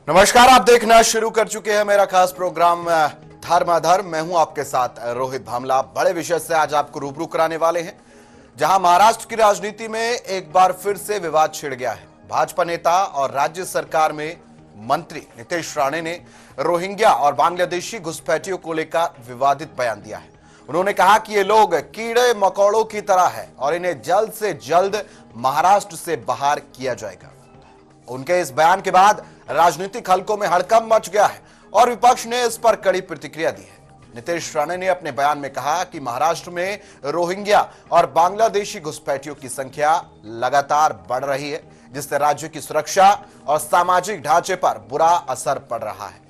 नमस्कार, आप देखना शुरू कर चुके हैं मेरा खास प्रोग्राम धर्माधर्म। मैं हूं आपके साथ रोहित भामला। बड़े विषय से आज आपको रूबरू कराने वाले हैं, जहां महाराष्ट्र की राजनीति में एक बार फिर से विवाद छिड़ गया है। भाजपा नेता और राज्य सरकार में मंत्री नीतीश राणे ने रोहिंग्या और बांग्लादेशी घुसपैठियों को लेकर विवादित बयान दिया है। उन्होंने कहा कि ये लोग कीड़े मकोड़ों की तरह है और इन्हें जल्द से जल्द महाराष्ट्र से बाहर किया जाएगा। उनके इस बयान के बाद राजनीतिक हलकों में हड़कंप मच गया है और विपक्ष ने इस पर कड़ी प्रतिक्रिया दी है। नीतीश राणे ने अपने बयान में कहा कि महाराष्ट्र में रोहिंग्या और बांग्लादेशी घुसपैठियों की संख्या लगातार बढ़ रही है, जिससे राज्य की सुरक्षा और सामाजिक ढांचे पर बुरा असर पड़ रहा है।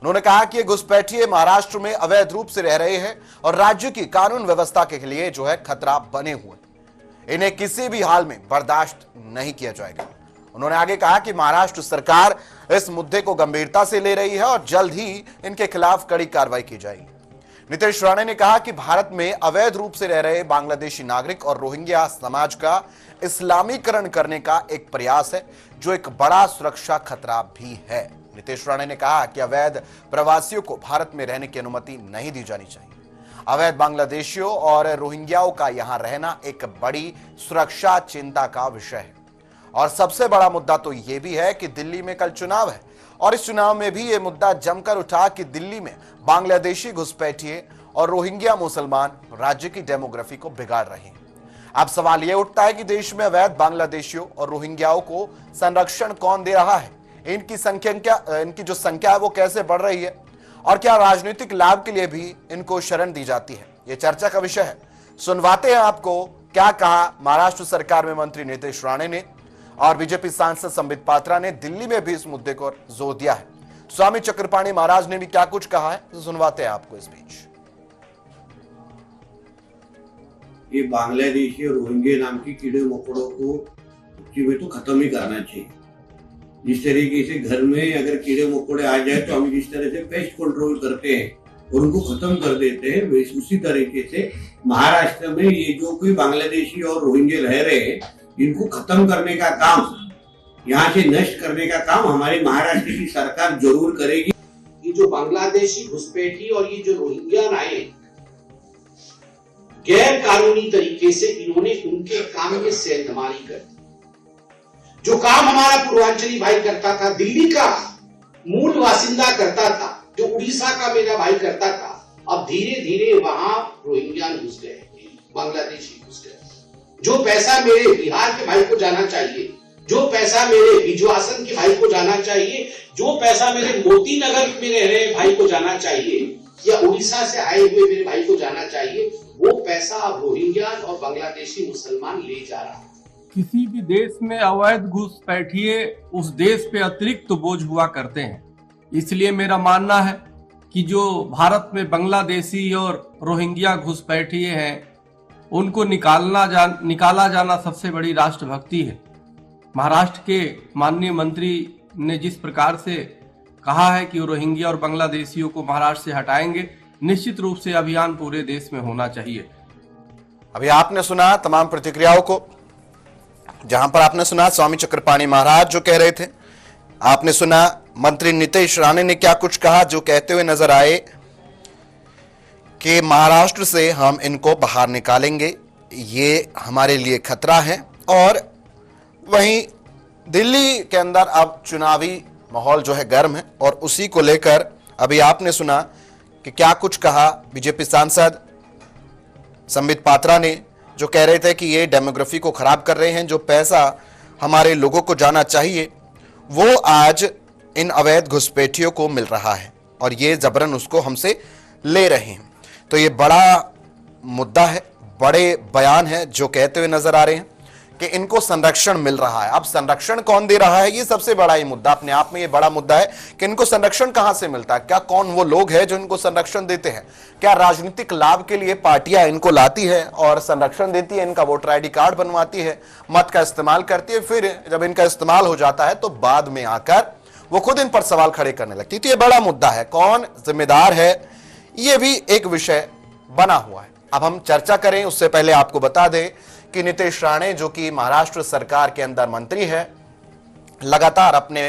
उन्होंने कहा कि ये घुसपैठिए महाराष्ट्र में अवैध रूप से रह रहे हैं और राज्य की कानून व्यवस्था के लिए खतरा बने हुए। इन्हें किसी भी हाल में बर्दाश्त नहीं किया जाएगा। उन्होंने आगे कहा कि महाराष्ट्र सरकार इस मुद्दे को गंभीरता से ले रही है और जल्द ही इनके खिलाफ कड़ी कार्रवाई की जाएगी। नीतीश राणे ने कहा कि भारत में अवैध रूप से रह रहे बांग्लादेशी नागरिक और रोहिंग्या समाज का इस्लामीकरण करने का एक प्रयास है, जो एक बड़ा सुरक्षा खतरा भी है। नीतीश राणे ने कहा कि अवैध प्रवासियों को भारत में रहने की अनुमति नहीं दी जानी चाहिए। अवैध बांग्लादेशियों और रोहिंग्याओं का यहां रहना एक बड़ी सुरक्षा चिंता का विषय है। और सबसे बड़ा मुद्दा तो यह भी है कि दिल्ली में कल चुनाव है और इस चुनाव में भी यह मुद्दा जमकर उठा कि दिल्ली में बांग्लादेशी घुसपैठिए और रोहिंग्या मुसलमान राज्य की डेमोग्राफी को बिगाड़ रहे हैं। अब सवाल यह उठता है कि देश में अवैध बांग्लादेशियों और रोहिंग्याओं को संरक्षण कौन दे रहा है, इनकी जो संख्या है वो कैसे बढ़ रही है और क्या राजनीतिक लाभ के लिए भी इनको शरण दी जाती है। यह चर्चा का विषय है। सुनवाते हैं आपको क्या कहा महाराष्ट्र सरकार में मंत्री नीतीश राणे ने और बीजेपी सांसद संबित पात्रा ने दिल्ली में भी इस मुद्दे को जोर दिया है। स्वामी चक्रपाणी महाराज ने भी क्या कुछ कहा है, तो सुनवाते हैं आपको इस बीच। ये बांग्लादेशी और रोहिंग्या नाम के कीड़े मकोड़ों को में तो खत्म ही करना चाहिए। जिस तरीके से घर में अगर कीड़े मकोड़े आ जाए तो हम जिस तरह से पेस्ट कंट्रोल करते हैं और उनको खत्म कर देते हैं, वैसे उसी तरीके से महाराष्ट्र में ये जो कोई बांग्लादेशी और रोहिंग्या रह रहे हैं, इनको खत्म करने का काम, यहाँ से नष्ट करने का काम हमारी महाराष्ट्र की सरकार जरूर करेगी। ये जो बांग्लादेशी घुसपैठी और ये जो रोहिंग्या आए, गैर कानूनी तरीके से इन्होंने उनके काम में सेंधमारी कर दी। जो काम हमारा पूर्वांचली भाई करता था, दिल्ली का मूल वासिंदा करता था, जो उड़ीसा का मेरा भाई करता था, अब धीरे धीरे वहां रोहिंग्या घुस गए, बांग्लादेशी घुस गए। जो पैसा मेरे बिहार के भाई को जाना चाहिए, जो पैसा मेरे बिजवासन के भाई को जाना चाहिए, जो पैसा मेरे मोती नगर में रह रहे भाई को जाना चाहिए या उड़ीसा से आए हुए मेरे भाई को जाना चाहिए, वो पैसा अब रोहिंग्या और बांग्लादेशी मुसलमान ले जा रहा है। किसी भी देश में अवैध घुसपैठिए उस देश पे अतिरिक्त तो बोझ हुआ करते हैं। इसलिए मेरा मानना है कि जो भारत में बांग्लादेशी और रोहिंग्या घुसपैठिए हैं, उनको निकाला जाना सबसे बड़ी राष्ट्रभक्ति है। महाराष्ट्र के माननीय मंत्री ने जिस प्रकार से कहा है कि रोहिंग्या और बांग्लादेशियों को महाराष्ट्र से हटाएंगे, निश्चित रूप से अभियान पूरे देश में होना चाहिए। अभी आपने सुना तमाम प्रतिक्रियाओं को, जहां पर आपने सुना स्वामी चक्रपाणी महाराज जो कह रहे थे, आपने सुना मंत्री नीतीश राणे ने क्या कुछ कहा, जो कहते हुए नजर आए कि महाराष्ट्र से हम इनको बाहर निकालेंगे, ये हमारे लिए खतरा है। और वहीं दिल्ली के अंदर अब चुनावी माहौल गर्म है और उसी को लेकर अभी आपने सुना कि क्या कुछ कहा बीजेपी सांसद संबित पात्रा ने, जो कह रहे थे कि ये डेमोग्राफी को खराब कर रहे हैं। जो पैसा हमारे लोगों को जाना चाहिए वो आज इन अवैध घुसपैठियों को मिल रहा है और ये जबरन उसको हमसे ले रहे हैं। तो ये बड़ा मुद्दा है, बड़े बयान है जो कहते हुए नजर आ रहे हैं कि इनको संरक्षण मिल रहा है। अब संरक्षण कौन दे रहा है, ये सबसे बड़ा ही मुद्दा अपने आप में ये बड़ा मुद्दा है कि इनको संरक्षण कहां से मिलता है। क्या कौन वो लोग हैं जो इनको संरक्षण देते हैं? क्या राजनीतिक लाभ के लिए पार्टियां इनको लाती है और संरक्षण देती है, इनका वोटर ID कार्ड बनवाती है, मत का इस्तेमाल करती है, फिर जब इनका इस्तेमाल हो जाता है तो बाद में आकर वो खुद इन पर सवाल खड़े करने लगती है। तो ये बड़ा मुद्दा है, कौन जिम्मेदार है, ये भी एक विषय बना हुआ है। अब हम चर्चा करें उससे पहले आपको बता दें कि नीतीश राणे जो कि महाराष्ट्र सरकार के अंदर मंत्री है, लगातार अपने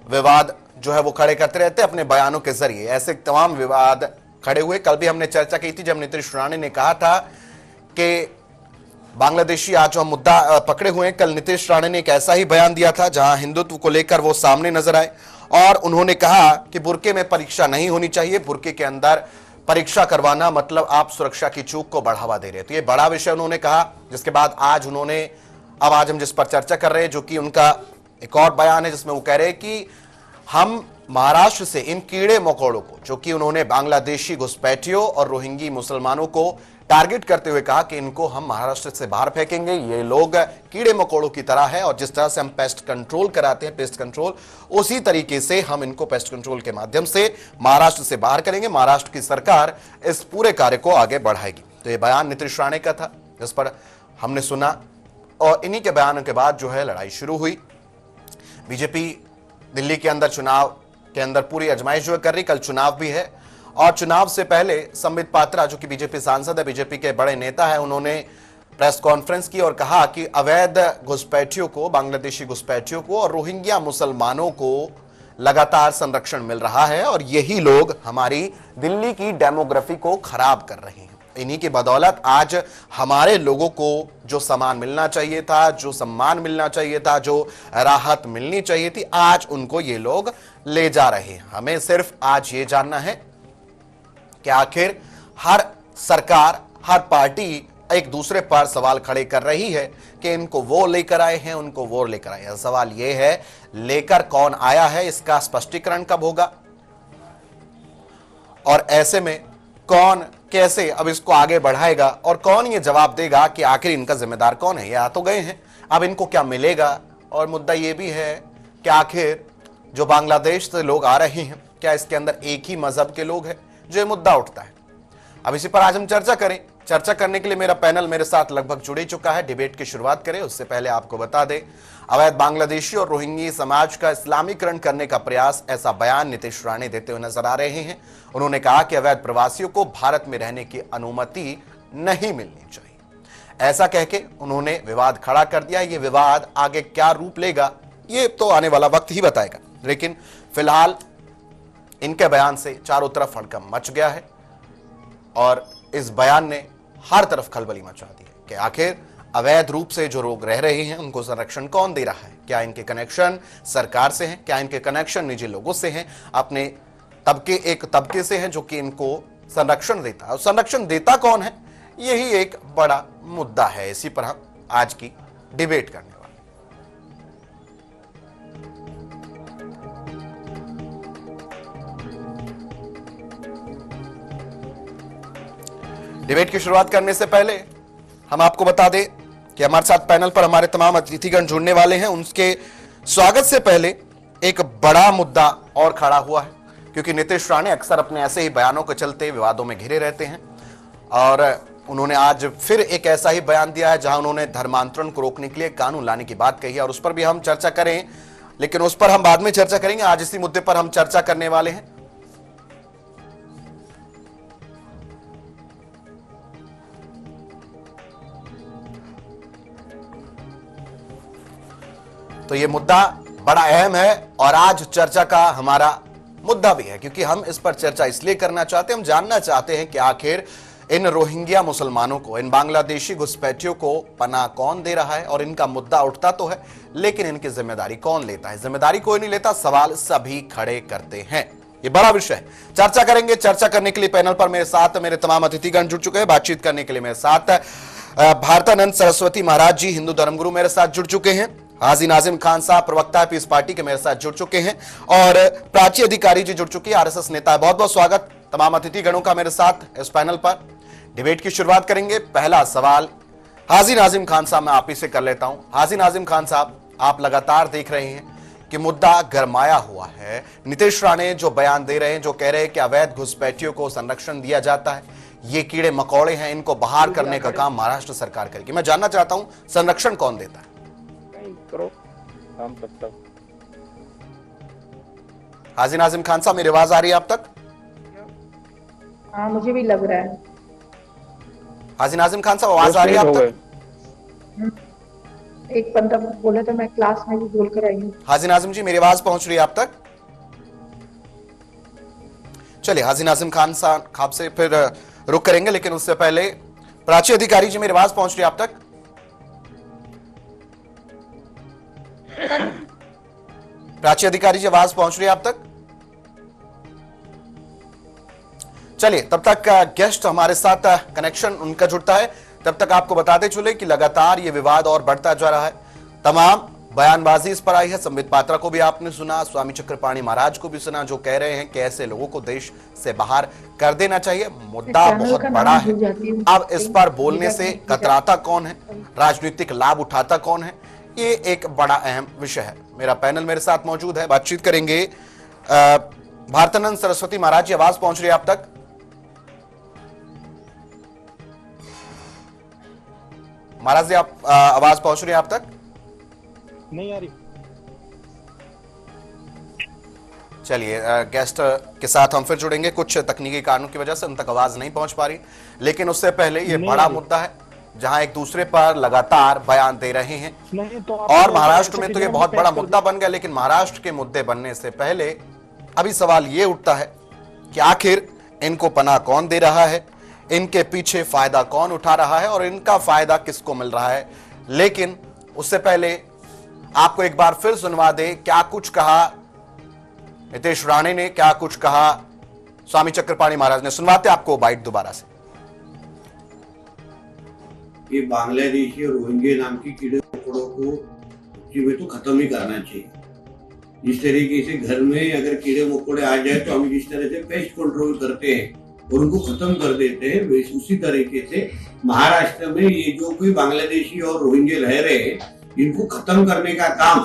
विवाद जो है वो खड़े करते रहते हैं अपने बयानों के जरिए। ऐसे तमाम विवाद खड़े हुए। कल भी हमने चर्चा की थी जब नीतीश राणे ने कहा था कि बांग्लादेशी आज जो मुद्दा पकड़े हुए हैं, कल नीतीश राणे ने एक ऐसा ही बयान दिया था जहां हिंदुत्व को लेकर वो सामने नजर आए और उन्होंने कहा कि बुर्के में परीक्षा नहीं होनी चाहिए, बुर्के के अंदर परीक्षा करवाना मतलब आप सुरक्षा की चूक को बढ़ावा दे रहे हैं। तो ये बड़ा विषय उन्होंने कहा, जिसके बाद आज हम जिस पर चर्चा कर रहे हैं, जो कि उनका एक और बयान है जिसमें वो कह रहे हैं कि हम महाराष्ट्र से इन कीड़े मकोड़ों को, जो कि उन्होंने बांग्लादेशी घुसपैठियों और रोहिंगी मुसलमानों को टारगेट करते हुए कहा कि इनको हम महाराष्ट्र से बाहर फेंकेंगे, ये लोग कीड़े मकोड़ों की तरह है और जिस तरह से हम पेस्ट कंट्रोल कराते हैं, पेस्ट कंट्रोल, उसी तरीके से हम इनको पेस्ट कंट्रोल के माध्यम से महाराष्ट्र से बाहर करेंगे। महाराष्ट्र की सरकार इस पूरे कार्य को आगे बढ़ाएगी। तो ये बयान नीतीश राणे का था जिस पर हमने सुना और इन्हीं के बयानों के बाद जो है लड़ाई शुरू हुई। बीजेपी दिल्ली के अंदर चुनाव के अंदर पूरी अजमाइश जो कर रही, कल चुनाव भी है और चुनाव से पहले संबित पात्रा जो कि बीजेपी सांसद है, बीजेपी के बड़े नेता है, उन्होंने प्रेस कॉन्फ्रेंस की और कहा कि अवैध घुसपैठियों को, बांग्लादेशी घुसपैठियों को और रोहिंग्या मुसलमानों को लगातार संरक्षण मिल रहा है और यही लोग हमारी दिल्ली की डेमोग्राफी को खराब कर रहे हैं। इन्हीं की बदौलत आज हमारे लोगों को जो सामान मिलना चाहिए था, जो सम्मान मिलना चाहिए था, जो राहत मिलनी चाहिए थी, आज उनको ये लोग ले जा रहे हैं। हमें सिर्फ आज ये जानना है कि आखिर हर सरकार, हर पार्टी एक दूसरे पर सवाल खड़े कर रही है कि इनको वो लेकर आए हैं, उनको वो लेकर आए हैं। सवाल ये है, लेकर कौन आया है, इसका स्पष्टीकरण कब होगा और ऐसे में कौन कैसे अब इसको आगे बढ़ाएगा और कौन ये जवाब देगा कि आखिर इनका जिम्मेदार कौन है। ये आ तो गए हैं, अब इनको क्या मिलेगा। और मुद्दा ये भी है कि आखिर जो बांग्लादेश से लोग आ रहे हैं, क्या इसके अंदर एक ही मजहब के लोग हैं, जो ये मुद्दा उठता है। अब इसी पर आज हम चर्चा करें। चर्चा करने के लिए मेरा पैनल मेरे साथ लगभग जुड़ ही चुका है। डिबेट की शुरुआत करें उससे पहले आपको बता दें, अवैध बांग्लादेशी और रोहिंगी समाज का इस्लामीकरण करने का प्रयास, ऐसा बयान नीतीश राणे देते हुए नजर आ रहे हैं। उन्होंने कहा कि अवैध प्रवासियों को भारत में रहने की अनुमति नहीं मिलनी चाहिए। ऐसा कहके उन्होंने विवाद खड़ा कर दिया। ये विवाद आगे क्या रूप लेगा ये तो आने वाला वक्त ही बताएगा, लेकिन फिलहाल इनके बयान से चारों तरफ हड़कंप मच गया है और इस बयान ने हर तरफ खलबली मचा दी है कि आखिर अवैध रूप से जो लोग रह रहे हैं उनको संरक्षण कौन दे रहा है। क्या इनके कनेक्शन सरकार से हैं, क्या इनके कनेक्शन निजी लोगों से हैं, अपने एक तबके से हैं जो कि इनको संरक्षण देता है। और संरक्षण देता कौन है, यही एक बड़ा मुद्दा है। इसी पर हम आज की डिबेट करने वाले। डिबेट की शुरुआत करने से पहले हम आपको बता दें कि हमारे साथ पैनल पर हमारे तमाम अतिथिगण जुड़ने वाले हैं। उनके स्वागत से पहले एक बड़ा मुद्दा और खड़ा हुआ है, क्योंकि नीतीश राणे अक्सर अपने ऐसे ही बयानों के चलते विवादों में घिरे रहते हैं और उन्होंने आज फिर एक ऐसा ही बयान दिया है जहां उन्होंने धर्मांतरण को रोकने के लिए कानून लाने की बात कही है और उस पर भी हम चर्चा करें, लेकिन उस पर हम बाद में चर्चा करेंगे। आज इसी मुद्दे पर हम चर्चा करने वाले हैं। तो ये मुद्दा बड़ा अहम है और आज चर्चा का हमारा मुद्दा भी है, क्योंकि हम इस पर चर्चा इसलिए करना चाहते हैं, हम जानना चाहते हैं कि आखिर इन रोहिंग्या मुसलमानों को, इन बांग्लादेशी घुसपैठियों को पनाह कौन दे रहा है। और इनका मुद्दा उठता तो है, लेकिन इनकी जिम्मेदारी कौन लेता है। जिम्मेदारी कोई नहीं लेता, सवाल सभी खड़े करते हैं। ये बड़ा विषय है, चर्चा करेंगे। चर्चा करने के लिए पैनल पर मेरे साथ मेरे तमाम अतिथिगण जुड़ चुके हैं। बातचीत करने के लिए मेरे साथ भारतानंद सरस्वती महाराज जी, हिंदू धर्मगुरु, मेरे साथ जुड़ चुके हैं। हाजी नाजिम खान साहब, प्रवक्ता है पीस पार्टी के, मेरे साथ जुड़ चुके हैं और प्राची अधिकारी जी जुड़ चुकी है, आरएसएस नेता है। बहुत बहुत स्वागत तमाम अतिथिगणों का मेरे साथ इस पैनल पर। डिबेट की शुरुआत करेंगे। पहला सवाल हाजी नाजिम खान साहब, मैं आप ही से कर लेता हूं। हाजी नाजिम खान साहब, आप लगातार देख रहे हैं कि मुद्दा गरमाया हुआ है। नीतीश राणे जो बयान दे रहे हैं, जो कह रहे हैं कि अवैध घुसपैठियों को संरक्षण दिया जाता है, ये कीड़े मकोड़े हैं, इनको बाहर करने का काम महाराष्ट्र सरकार करेगी। मैं जानना चाहता हूं, संरक्षण कौन देता है? करो काम तब तक। हाजी नाजिम खान साहब, मेरी आवाज आ रही है आप तक? हाँ, मुझे भी लग रहा है। हाजी नाजिम खान साहब, आवाज आ रही है आप तक? एक बंदा बोला था, मैं क्लास में भी बोल कर आई हूँ। हाजी नाजिम जी, मेरी आवाज पहुंच रही है आप तक? चलिए हाजी नाजिम खान साहब से फिर रुक करेंगे, लेकिन उससे पहले प्राची अधिकारी जी मेरी आवाज पहुंच रही है आप तक? प्राची अधिकारी जी आवाज पहुंच रही है आप तक? चलिए तब तक गेस्ट हमारे साथ कनेक्शन उनका जुड़ता है, तब तक आपको बताते चले कि लगातार ये विवाद और बढ़ता जा रहा है। तमाम बयानबाजी इस पर आई है। संबित पात्रा को भी आपने सुना, स्वामी चक्रपाणी महाराज को भी सुना, जो कह रहे हैं कि ऐसे लोगों को देश से बाहर कर देना चाहिए। मुद्दा बहुत बड़ा है। अब इस पर बोलने से कतराता कौन है, राजनीतिक लाभ उठाता कौन है, ये एक बड़ा अहम विषय है। मेरा पैनल मेरे साथ मौजूद है, बातचीत करेंगे। भारतानंद सरस्वती महाराज जी आवाज पहुंच रही है आप तक? महाराज जी आप आवाज पहुंच रही है आप तक? नहीं आ रही। चलिए गेस्ट के साथ हम फिर जुड़ेंगे। कुछ तकनीकी कारणों की वजह से उन तक आवाज नहीं पहुंच पा रही, लेकिन उससे पहले ये बड़ा मुद्दा है जहां एक दूसरे पर लगातार बयान दे रहे हैं। और महाराष्ट्र में तो ये बहुत बड़ा मुद्दा बन गया, लेकिन महाराष्ट्र के मुद्दे बनने से पहले अभी सवाल ये उठता है कि आखिर इनको पनाह कौन दे रहा है, इनके पीछे फायदा कौन उठा रहा है और इनका फायदा किसको मिल रहा है। लेकिन उससे पहले आपको एक बार फिर सुनवा दे क्या कुछ कहा नितेश राणे ने, क्या कुछ कहा स्वामी चक्रपाणी महाराज ने। सुनवाते आपको बाइट दोबारा से। ये बांग्लादेशी और रोहिंग्या नाम की कीड़े मकोड़ों को में तो खत्म ही करना चाहिए। जिस तरीके से घर में अगर कीड़े मकोड़े आ जाए तो हम जिस तरह से पेस्ट कंट्रोल करते हैं और उनको खत्म कर देते हैं, वैसे उसी तरीके से महाराष्ट्र में ये जो कोई बांग्लादेशी और रोहिंग्या रह रहे हैं इनको खत्म करने का काम,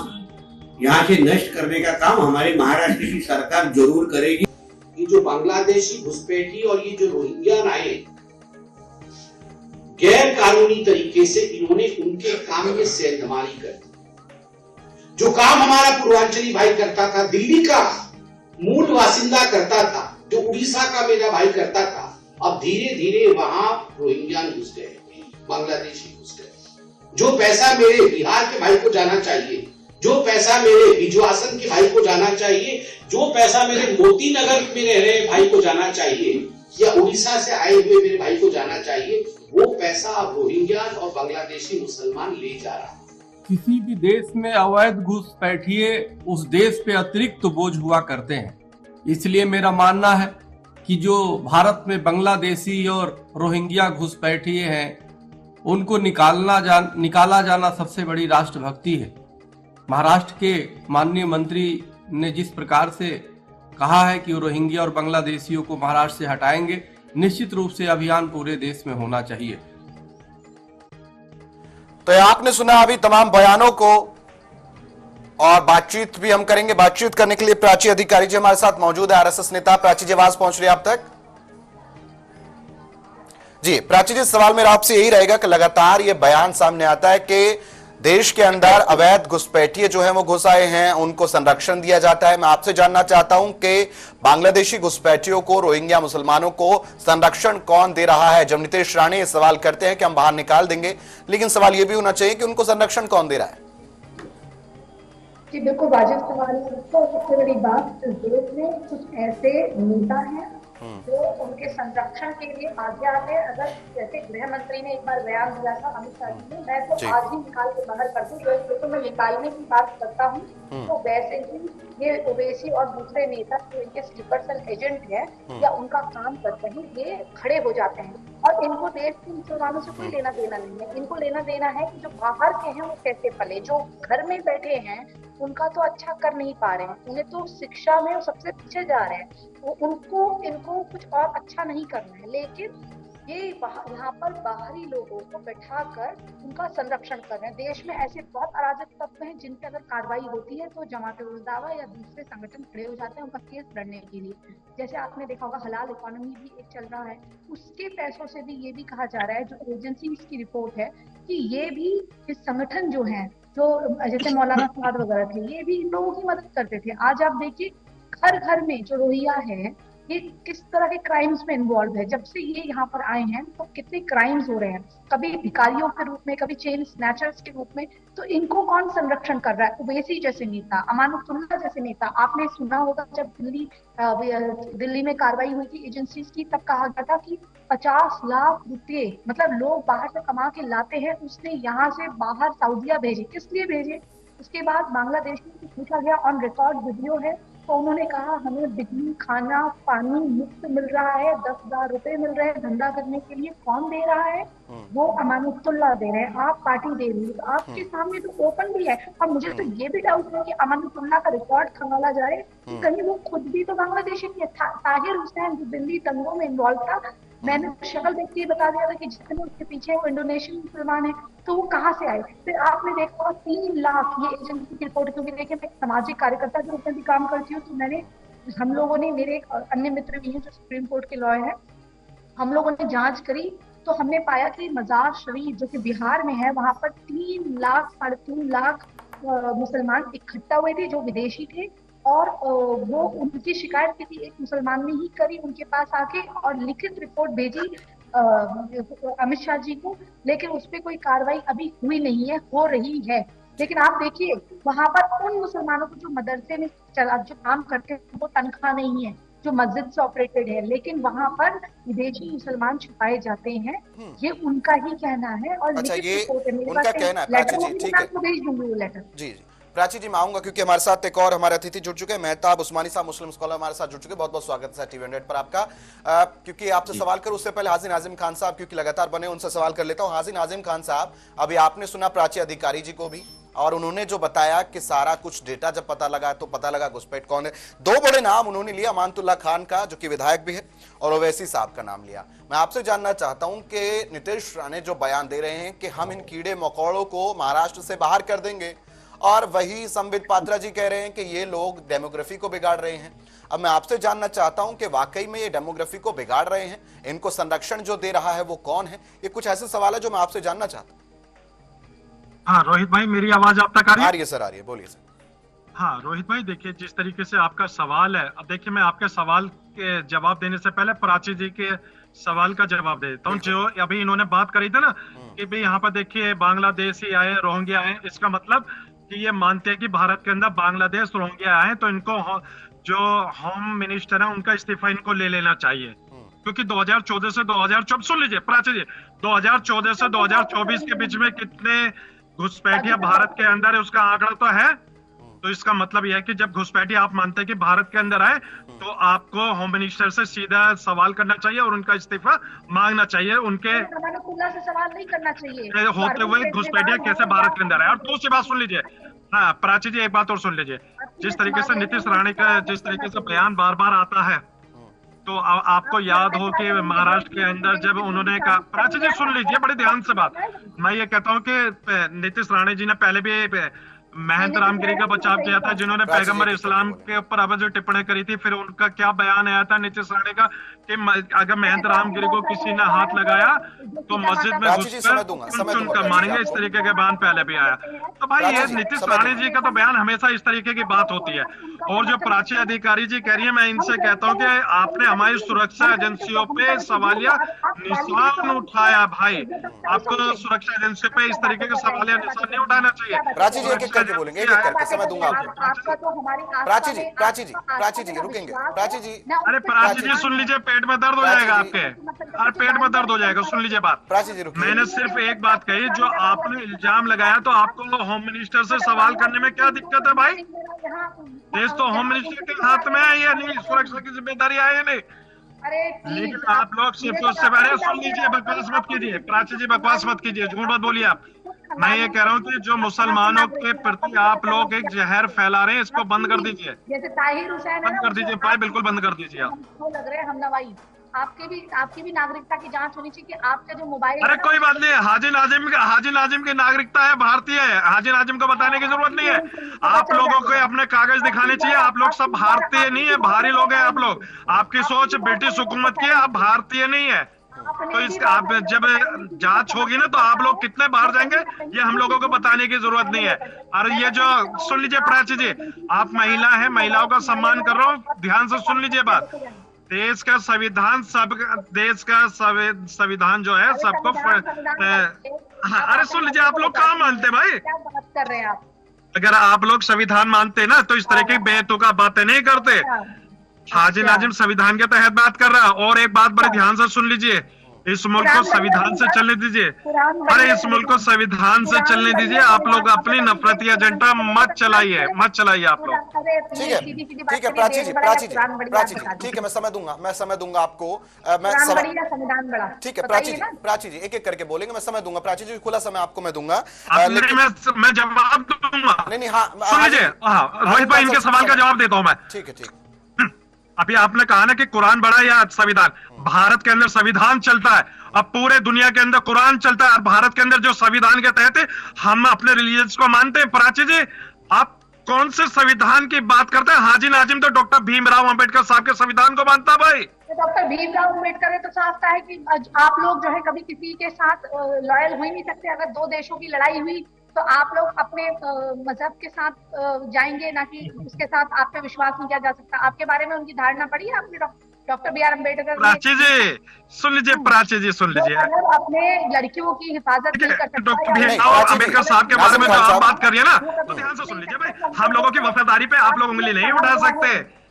यहाँ से नष्ट करने का काम हमारी महाराष्ट्र की सरकार जरूर करेगी। ये जो बांग्लादेशी घुसपैठी और ये जो रोहिंग्या आए, गैर कानूनी तरीके से इन्होंने उनके काम में सेंधमारी कर दी। जो काम हमारा पूर्वांचली भाई करता था, दिल्ली का मूल वासिंदा करता था, जो उड़ीसा का मेरा भाई करता था, अब धीरे धीरे वहां रोहिंग्या घुस गए, बांग्लादेशी घुस गए। जो पैसा मेरे बिहार के भाई को जाना चाहिए, जो पैसा मेरे बिजवासन के भाई को जाना चाहिए, जो पैसा मेरे मोती नगर में रह रहे भाई को जाना चाहिए या उड़ीसा से आए हुए मेरे भाई को जाना चाहिए, वो पैसा अब रोहिंग्या और बांग्लादेशी मुसलमान ले जा रहा है। किसी भी देश में अवैध घुसपैठिए उस देश पे अतिरिक्त बोझ हुआ करते हैं। इसलिए मेरा मानना है कि जो भारत में बांग्लादेशी और रोहिंग्या घुसपैठिए हैं उनको निकाला जाना सबसे बड़ी राष्ट्रभक्ति है। महाराष्ट्र के माननीय मंत्री ने जिस प्रकार से कहा है कि रोहिंग्या और बांग्लादेशियों को महाराष्ट्र से हटाएंगे, निश्चित रूप से अभियान पूरे देश में होना चाहिए। तो आपने सुना अभी तमाम बयानों को, और बातचीत भी हम करेंगे। बातचीत करने के लिए प्राची अधिकारी जी हमारे साथ मौजूद है, आरएसएस नेता। प्राची जी आवाज पहुंच रही है आप तक? जी प्राची जी, सवाल मेरा आपसे यही रहेगा कि लगातार ये बयान सामने आता है कि देश के अंदर अवैध घुसपैठिए जो है वो घुस आए हैं, उनको संरक्षण दिया जाता है। मैं आपसे जानना चाहता हूं कि बांग्लादेशी घुसपैठियों को, रोहिंग्या मुसलमानों को संरक्षण कौन दे रहा है? जब नितेश राणे ये सवाल करते हैं कि हम बाहर निकाल देंगे, लेकिन सवाल ये भी होना चाहिए कि उनको संरक्षण कौन दे रहा है? जी बिल्कुल वाजिब सवाल है। तो सबसे बड़ी बात, इस देश में कुछ ऐसे नेता हैं जो उनके संरक्षण के लिए आगे आते हैं। अगर जैसे गृह मंत्री ने एक बार बयान दिया था अमित शाह जी ने, मैं तो आज ही निकाल के बाहर कर दूं, तो मैं निकालने की बात करता हूँ, तो वैसे ही ये ओवैसी और दूसरे नेता जो इनके स्लीपर सेल एजेंट है या उनका काम करते हैं, ये खड़े हो जाते हैं। और इनको देश के मुसलमानों से कोई लेना देना नहीं है। इनको लेना देना है कि जो बाहर के हैं वो कैसे पले, जो घर में बैठे हैं उनका तो अच्छा कर नहीं पा रहे हैं, उन्हें तो शिक्षा में सबसे पीछे जा रहे हैं, तो इनको कुछ और अच्छा नहीं करना है। लेकिन ये यहाँ पर बाहरी लोगों को बैठाकर उनका संरक्षण कर रहे हैं। देश में ऐसे बहुत अराजक तत्व हैं जिन पर अगर कार्रवाई होती है तो जमात-उल-दावा या दूसरे संगठन खड़े हो जाते हैं उनका केस लड़ने के लिए। जैसे आपने देखा होगा हलाल इकोनॉमी भी एक चल रहा है, उसके पैसों से भी ये भी कहा जा रहा है, जो एजेंसी की रिपोर्ट है कि ये भी इस संगठन जो है, जो जैसे मौलाना फवाद वगैरह थे, ये भी इन लोगों की मदद करते थे। आज आप देखिए घर घर में जो रोहिंग्या है ये किस तरह के क्राइम्स में इन्वॉल्व है। जब से ये यहाँ पर आए हैं तो कितने क्राइम्स हो रहे हैं, कभी भिखारियों के रूप में, कभी चेन स्नैचर्स के रूप में। तो इनको कौन संरक्षण कर रहा है? ओवैसी जैसे नेता, अमानुल्लाह जैसे नेता। आपने सुना होगा जब दिल्ली में कार्रवाई हुई थी एजेंसीज की, तब कहा गया था कि 50 लाख रुपए मतलब लोग बाहर से कमा के लाते हैं, उसने यहाँ से बाहर सऊदीया भेजे। किस लिए भेजे? उसके बाद बांग्लादेश में पूछा गया, ऑन रिकॉर्ड वीडियो है, तो उन्होंने कहा हमें बिजली, खाना, पानी मुफ्त मिल रहा है, 10,000 रुपए मिल रहे हैं धंधा करने के लिए। कौन दे रहा है? वो अमानुल्लाह दे रहे हैं, आप पार्टी दे रही है। तो आपके सामने तो ओपन भी है। और मुझे तो ये भी डाउट है कि अमानुल्लाह का रिकॉर्ड खंगाला जाए कि कहीं वो खुद भी तो बांग्लादेशी नहीं है। ताहिर हुसैन जो दिल्ली दंगों में इन्वॉल्व था, मैंने शक्ल देख के बता दिया था कि जितने उसके पीछे वो इंडोनेशियन मुसलमान है। तो वो कहाँ से आए? फिर आपने देखा 3 लाख, ये एजेंसी की रिपोर्ट, क्योंकि देखिए मैं एक सामाजिक कार्यकर्ता के रूप में भी काम करती हूँ, तो हम लोगों ने, मेरे एक अन्य मित्र भी हैं जो सुप्रीम कोर्ट के लॉयर हैं, हम लोगों ने जांच करी तो हमने पाया कि मजार शरीफ जो कि बिहार में है, वहां पर 3 लाख 3.5 लाख मुसलमान इकट्ठा हुए थे जो विदेशी थे। और वो उनकी शिकायत किसी एक मुसलमान ने ही करी उनके पास आके, और लिखित रिपोर्ट भेजी अमित शाह जी को, लेकिन उस पर कोई कार्रवाई अभी हुई नहीं है, हो रही है। लेकिन आप देखिए वहां पर उन मुसलमानों को जो मदरसे में जो काम करते हैं वो तनख्वाह नहीं है, जो मस्जिद से ऑपरेटेड है, लेकिन वहां पर विदेशी मुसलमान छुपाए जाते हैं। ये उनका ही कहना है। और अच्छा, ये उनका कहना है। प्राची जी ठीक है, भेज दूंगी वो लेटर। जी प्राची जी मैं आऊंगा, क्योंकि हमारे साथ एक और हमारे अतिथि जुड़ चुके हैं, मेहताब उस्मानी साहब, मुस्लिम स्कॉलर हमारे साथ जुड़ चुके हैं। बहुत बहुत स्वागत है टीवी 100 पर आपका। क्योंकि आपसे सवाल करूं उससे पहले हाजी नाजिम खान साहब क्योंकि लगातार बने, उनसे सवाल कर लेता हूं। हाजी नाजिम खान साहब, अभी आपने सुना प्राची अधिकारी जी को भी, और उन्होंने जो बताया कि सारा कुछ डेटा जब पता लगा तो पता लगा घुसपैठ कौन है। 2 बड़े नाम उन्होंने लिया, अमानुल्लाह खान का जो कि विधायक भी है, और ओवैसी साहब का नाम लिया। मैं आपसे जानना चाहता हूं कि नीतीश राणे जो बयान दे रहे हैं कि हम इन कीड़े मकोड़ों को महाराष्ट्र से बाहर कर देंगे, और वही संबित पात्रा जी कह रहे हैं कि ये लोग डेमोग्राफी को बिगाड़ रहे हैं। अब मैं आपसे जानना चाहता हूं कि वाकई में ये डेमोग्राफी को बिगाड़ रहे हैं, इनको संरक्षण जो दे रहा है वो कौन है? ये कुछ ऐसे सवाल है जो मैं आपसे जानना चाहता हूं। हाँ रोहित भाई, मेरी आवाज आप तक आ रही है? आ रही है सर, आ रही है, बोलिए सर। हाँ रोहित भाई, देखिए जिस तरीके से आपका सवाल है, अब देखिए मैं आपके सवाल के जवाब देने से पहले प्राची जी के सवाल का जवाब दे देता हूँ। जो अभी इन्होंने बात करी थी ना कि भाई यहाँ पर देखिए बांग्लादेशी आए, रोहिंग्या आए, इसका मतलब कि ये मानते हैं कि भारत के अंदर बांग्लादेश रोहिंग्या आए तो इनको जो होम मिनिस्टर है उनका इस्तीफा इनको ले लेना चाहिए। क्योंकि 2014 से 2024, सुन लीजिए प्राची जी, 2014 से 2024 के बीच में कितने घुसपैठिया भारत के अंदर है उसका आंकड़ा तो है। तो इसका मतलब यह है कि जब घुसपैठिए आप मानते हैं कि भारत के अंदर आए तो आपको होम मिनिस्टर से सीधा सवाल करना चाहिए और उनका इस्तीफा मांगना चाहिए। उनके से सवाल नहीं करना चाहिए होते हुए घुसपैठिया कैसे भारत के अंदर आए। और दूसरी बात सुन लीजिए, हाँ प्राची जी एक बात और सुन लीजिए, जिस तरीके से नीतीश राणे का जिस तरीके से बयान बार बार आता है, तो आपको याद हो कि महाराष्ट्र के अंदर जब उन्होंने कहा, प्राची जी सुन लीजिए बड़े ध्यान से बात, मैं ये कहता हूं कि नीतीश राणे जी ने पहले भी महंत रामगिरी का बचाव किया था, जिन्होंने पैगंबर इस्लाम के ऊपर अब जो टिप्पणी करी थी, फिर उनका क्या बयान आया था नीतीश राणे का कि अगर महंत रामगिरी को किसी ने हाथ लगाया तो मस्जिद में घुसकर मारेंगे, इस तरीके के बयान पहले भी आया। तो भाई ये नीतीश राणे जी का तो बयान हमेशा इस तरीके की बात होती है। और जो प्राची अधिकारी जी कह रही है, मैं इनसे कहता हूँ कि आपने हमारी सुरक्षा एजेंसियों पे सवालिया निशान उठाया। भाई आपको सुरक्षा एजेंसी पे इस तरीके के सवालिया निशान नहीं उठाना चाहिए। प्राची जी एक एक करके बोलेंगे, एक एक करके समय दूंगा आपको। प्राची जी रुकेंगे। प्राची जी, अरे प्राची जी सुन लीजिए, पेट में दर्द हो जाएगा आपके, हर पेट में दर्द हो जाएगा। सुन लीजिए बात, प्राची जी रुकिए। मैंने सिर्फ एक बात कही, जो आपने इल्जाम लगाया तो आपको होम मिनिस्टर से सवाल करने में क्या दिक्कत है भाई? देश तो होम मिनिस्टर के हाथ में है या नहीं, सुरक्षा की जिम्मेदारी है या नहीं? लेकिन आप लोग सिर्फ उससे पहले सुन लीजिए, बकवास मत कीजिए प्राची जी, बकवास मत कीजिए, झूठ मत बोलिए आप। मैं ये कह रहा हूँ कि जो मुसलमानों के प्रति आप लोग एक जहर फैला रहे हैं, इसको बंद कर दीजिए, जैसे ताहिर हुसैन बंद कर दीजिए भाई, बिल्कुल बंद कर दीजिए आप। लग रहे हैं हम नवाई, आपकी भी नागरिकता की जांच होनी चाहिए कि आपका जो मोबाइल। अरे कोई बात नहीं, हाजी नाजिम की नागरिकता है, भारतीय है, हाजी नाजिम को बताने की जरूरत नहीं है। आप लोगों को अपने कागज दिखाने चाहिए। आप लोग सब भारतीय नहीं है, बाहरी लोग हैं आप लोग। आपकी सोच ब्रिटिश हुकूमत की है, आप भारतीय नहीं है। तो इसका आप जब जांच होगी ना तो आप लोग कितने बाहर जाएंगे ये हम लोगों को बताने की जरूरत नहीं है। और ये जो सुन लीजिए प्राची जी, आप महिला है, महिलाओं का सम्मान कर रहा हूँ, ध्यान से सुन लीजिए बात। देश का संविधान देश का संविधान जो है सबको अरे सुन लीजिए, आप लोग कहाँ मानते भाई? क्या बात कर रहे हैं आप? अगर आप लोग संविधान मानते ना तो इस तरह की बेतुका बातें नहीं करते। हाजी नाजिम संविधान के तहत बात कर रहा है। और एक बात बड़े ध्यान से सुन लीजिए, इस मुल्क को संविधान से चलने दीजिए। अरे इस मुल्क को संविधान से चलने दीजिए। आप लोग अपनी नफरती एजेंडा मत चलाइए आप लोग। ठीक है, ठीक है प्राची जी, ठीक है, मैं समय दूंगा आपको। संविधान बड़ा, ठीक है प्राची जी एक एक करके बोलेंगे, मैं समय दूंगा। प्राची जी खुला समय आपको मैं दूंगा। मैं जवाब दूंगा। नहीं, हाँ सुन लीजिए, रोहित भाई इनके सवाल का जवाब देता हूँ मैं। ठीक है, ठीक। अभी आपने कहा ना कि कुरान बड़ा या संविधान। भारत के अंदर संविधान चलता है, अब पूरे दुनिया के अंदर कुरान चलता है, और भारत के अंदर जो संविधान के तहत हम अपने रिलीजन को मानते हैं। प्राची जी आप कौन से संविधान की बात करते हैं? हाजी नाजिम तो डॉक्टर भीमराव अंबेडकर साहब के संविधान को मानता भाई। डॉक्टर भीमराव अंबेडकर ने तो साफ है कि आप लोग जो है कभी किसी के साथ लॉयल हो ही नहीं सकते। अगर दो देशों की लड़ाई हुई तो आप लोग अपने मजहब के साथ जाएंगे, ना कि उसके साथ आप पे विश्वास नहीं किया जा सकता। आपके बारे में उनकी धारणा पड़ी है आपने? Doctor B R Ambedkar Prachi ji सुन लीजिए, प्राची जी सुन लीजिए, अपने लड़कियों की हिफाजत नहीं कर सकता। डॉक्टर भीमराव अंबेडकर साहब के बारे में जो आप बात करिए ना, तो ध्यान से सुन लीजिए भाई। हम लोगों की वफादारी पे आप लोग उंगली नहीं उठा सकते।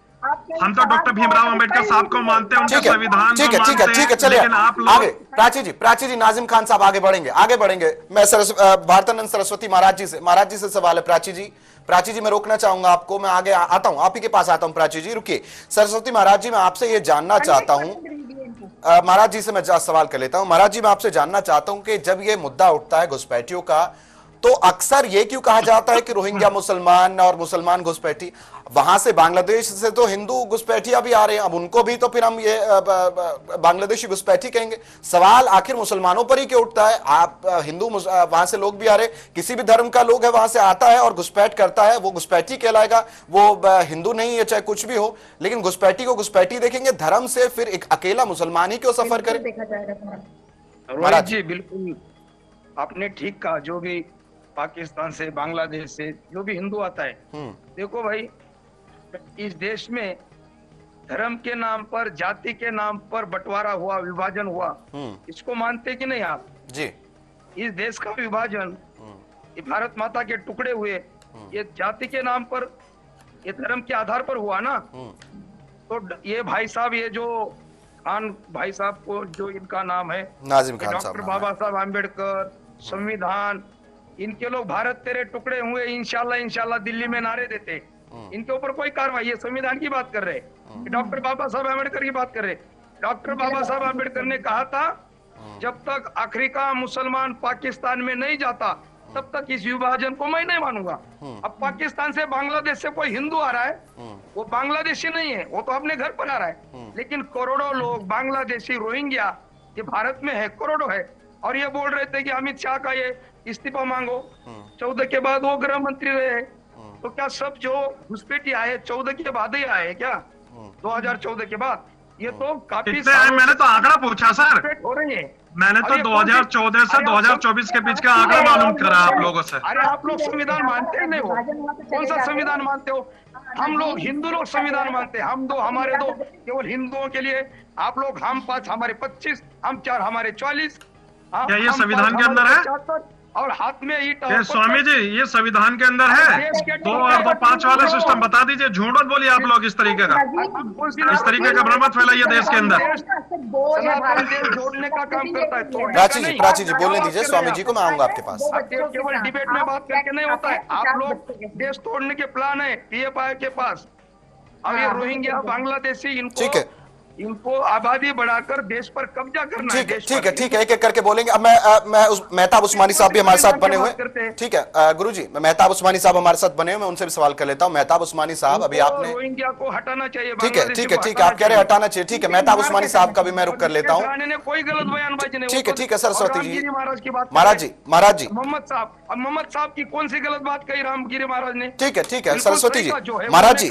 हम तो डॉक्टर भीमराव अंबेडकर साहब को मानते हैं, उनके संविधान को मानते हैं। ठीक है, चलिए आगे। प्राची जी नाजिम खान साहब आगे बढ़ेंगे। मैं भारतानंद सरस्वती महाराज जी से सवाल है। प्राची जी मैं रोकना चाहूंगा आपको, मैं आगे आता हूं, आप ही के पास आता हूं। प्राची जी रुकिए। सरस्वती महाराज जी मैं आपसे ये जानना चाहता हूं, महाराज जी से मैं सवाल कर लेता हूं। महाराज जी मैं आपसे जानना चाहता हूं कि जब ये मुद्दा उठता है घुसपैठियों का, तो अक्सर ये क्यों कहा जाता है कि रोहिंग्या मुसलमान और मुसलमान घुसपैठी, वहां से बांग्लादेश से तो हिंदू घुसपैठिया भी आ रहे हैं, अब उनको भी तो फिर हम ये बांग्लादेशी घुसपैठी कहेंगे। सवाल आखिर मुसलमानों पर ही क्यों उठता है? आप हिंदू वहां से लोग भी आ रहे, किसी भी धर्म का लोग है वहां से आता है और घुसपैठ करता है, वो घुसपैठी कहलाएगा। वो हिंदू नहीं है चाहे कुछ भी हो, लेकिन घुसपैठी को घुसपैठी देखेंगे। धर्म से फिर एक अकेला मुसलमान ही क्यों सफर करे? रोहित जी बिल्कुल आपने ठीक कहा। जो भी पाकिस्तान से, बांग्लादेश से जो भी हिंदू आता है, देखो भाई इस देश में धर्म के नाम पर, जाति के नाम पर बंटवारा हुआ, विभाजन हुआ, इसको मानते कि नहीं आप जी? इस देश का विभाजन, ये भारत माता के टुकड़े हुए, ये जाति के नाम पर, ये धर्म के आधार पर हुआ ना। तो ये भाई साहब, ये जो खान भाई साहब को जो इनका नाम है नाजिम खान साहब, डॉक्टर बाबा साहब आम्बेडकर, संविधान, इनके लोग भारत तेरे टुकड़े हुए इंशाल्लाह इंशाल्लाह दिल्ली में नारे देते। इनके ऊपर कोई कार्रवाई, ये संविधान की बात कर रहे, डॉक्टर बाबा साहब आम्बेडकर की बात कर रहे। डॉक्टर बाबा साहब आम्बेडकर ने कहा था जब तक अफ्रीका मुसलमान पाकिस्तान में नहीं जाता तब तक इस विभाजन को मैं नहीं मानूंगा। अब पाकिस्तान से, बांग्लादेश से कोई हिंदू आ रहा है, वो बांग्लादेशी नहीं है, वो तो अपने घर पर आ रहा है, लेकिन करोड़ों लोग बांग्लादेशी रोहिंग्या ये भारत में है, करोड़ों है। और ये बोल रहे थे कि अमित शाह का ये इस्तीफा मांगो। 14 के बाद वो गृह मंत्री रहे, तो क्या सब जो घुसपैठी आए 14 के बाद ही आए क्या? 2014 के बाद? ये तो काफी मैंने तो आंकड़ा पूछा सर, हो रही है। मैंने तो 2014 से 2024 के बीच का आंकड़ा मालूम करा आप लोगों से। अरे आप लोग संविधान मानते हैं नहीं हो? कौन सा संविधान मानते हो? हम लोग हिंदू लोग संविधान मानते हैं। हम दो, हमारे दो केवल हिंदुओं के लिए, आप लोग हम 5, हमारे 25, हम 4, हमारे 40। क्या ये संविधान के अंदर है? और हाथ में ईंट। स्वामी जी ये संविधान के अंदर है? 2 और 2 5 वाला सिस्टम बता दीजिए। झूठ मत बोलिए आप लोग इस तरीके का, इस तरीके का भ्रम मत फैलाइए देश के अंदर। जोड़ने का काम करता है। प्राची जी बोलने दीजिए स्वामी जी को, मैं आऊंगा आपके पास। केवल डिबेट में बात करके नहीं होता है। आप लोग देश तोड़ने के प्लान है पीएफआई के पास। अब ये रोहिंग्या, बांग्लादेशी, इनको आबादी बढ़ाकर देश पर कब्जा करना है। ठीक है, एक एक करके बोलेंगे। अब मैं मेहताब उस्मानी साहब भी हमारे साथ बने हुए, ठीक है गुरुजी, मेहताब उस्मानी साहब हमारे साथ बने हुए, मैं उनसे भी सवाल कर लेता हूं। मेहताब उस्मानी साहब, अभी आपने रोहिंग्या को हटाना चाहिए। ठीक है, आप कह रहे हटाना चाहिए, ठीक है। मेहताब उस्मानी साहब का भी मैं रुक कर लेता हूँ। कोई गलत बयानबाजी नहीं। ठीक है सरस्वती जी, महाराज की बात, महाराज जी, मोहम्मद साहब की कौन सी गलत बात कही रामगिरी महाराज ने? ठीक है सरस्वती जी, महाराज जी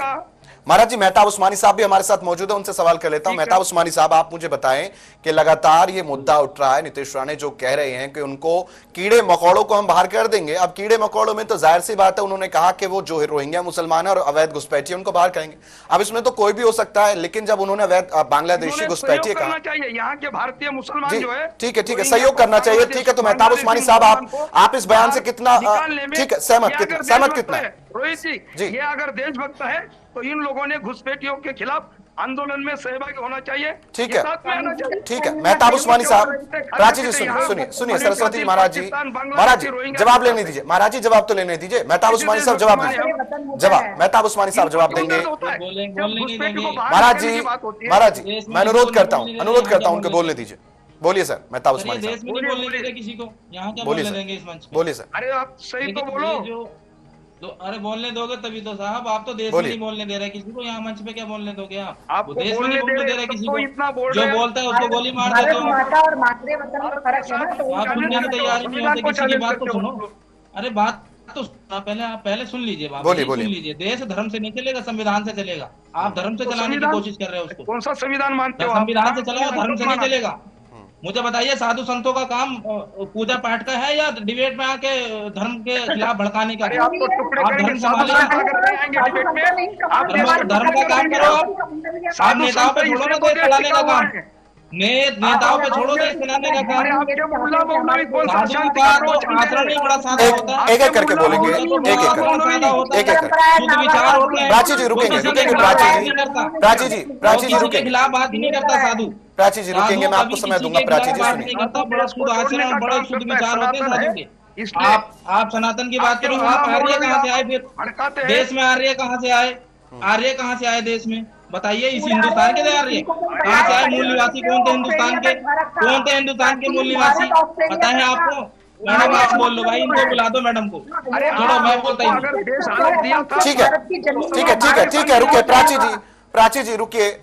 महाराज जी, मेहताब उस्मानी साहब भी हमारे साथ मौजूद है, उनसे सवाल कर लेता हूं। मेहताब उस्मानी साहब, आप मुझे बताएं कि लगातार ये मुद्दा उठ रहा है, नीतीश राणे जो कह रहे हैं कि उनको कीड़े मकोड़ों को हम बाहर कर देंगे। अब कीड़े मकोड़ों में तो जाहिर सी बात है, उन्होंने कहा कि वो जो रोहिंग्या मुसलमान है और अवैध घुसपैठिए उनको बाहर करेंगे। अब इसमें तो कोई भी हो सकता है, लेकिन जब उन्होंने अवैध बांग्लादेशी घुसपैठिए कहा, यहाँ के भारतीय मुसलमान जो है, ठीक है, सहयोग करना चाहिए, ठीक है। तो मेहताब उस्मानी साहब, आप इस बयान से कितना ठीक है, सहमत कितना है? रोहित जी, ये अगर देशभक्त है तो इन लोगों ने घुसपैठियों के खिलाफ आंदोलन में सहभागी होना चाहिए, ठीक है, ठीक है। मेहताब उस्मानी साहब, प्राची जी सुनिए, सरस्वती जी, महाराज जी जवाब लेने दीजिए, महाराज जी जवाब तो लेने दीजिए। मेहताब उस्मानी साहब जवाब मेहताब उस्मानी साहब जवाब देंगे। महाराज जी मैं अनुरोध करता हूँ उनको बोलने दीजिए। बोलिए सर, मेहताब उस्मानी साहब, किसी को यहाँ क्या बोलिए बोलने देंगे इस मंच पे? बोलिए सर। अरे आप सही तो बोलो। तो अरे बोलने दोगे तभी तो साहब, आप तो देश में नहीं बोलने दे रहे किसी को, यहाँ मंच पे क्या बोलने दोगे आप? वो देश में नहीं बोलने दे रहे किसी को, जो बोलता है उसको गोली मार देते हो। माता और मातृ वतन में फर्क है ना, तो आप सुनने की तैयारी नहीं होते, किसी की बात तो सुनो। अरे बात तो पहले सुन लीजिए, बात सुन लीजिए। देश धर्म से नहीं चलेगा, संविधान से चलेगा। आप धर्म से चलाने की कोशिश कर रहे हो उसको। कौन सा संविधान मानते हो? संविधान से चलाओ, धर्म से नहीं चलेगा। मुझे बताइए, साधु संतों का काम पूजा पाठ का है या डिबेट में आके धर्म के खिलाफ भड़काने का? आप धर्म संभालिए, आप धर्म का काम करो। आप नेताओं पे छोड़ो ना देश चलाने का काम, नेताओं पे छोड़ो देश चलाने का काम। साधु का तो आचरण ही बड़ा सादा होता है। एक करके बोलेंगे, एक शुद्ध विचार होते हैं। प्राची जी रुकेंगे, प्राची जी रुकेंगे, खिलाफ बात ही नहीं करता साधु। प्राची जी रुकेंगे, मैं आपको समय दूंगा। प्राची जी सुनिए, बड़ा शुद्ध आचरण, बड़े शुद्ध विचार होते हैं साधु के। आप सनातन की बात करो, आप आर्य कहाँ से आए? फिर देश में आर्य कहाँ से आए? आर्य कहाँ से आए देश में? बताइए, इस हिंदुस्तान के आर्य कहाँ से आए? मूल निवासी कौन थे हिंदुस्तान के? कौन थे हिंदुस्तान के मूल निवासी? पता है आपको? मैडम आप बोल लो भाई, इनको बुला दो मैडम को। छोड़ो, मैं बोलता ही। ठीक है, रुकिए प्राची जी रुकिए,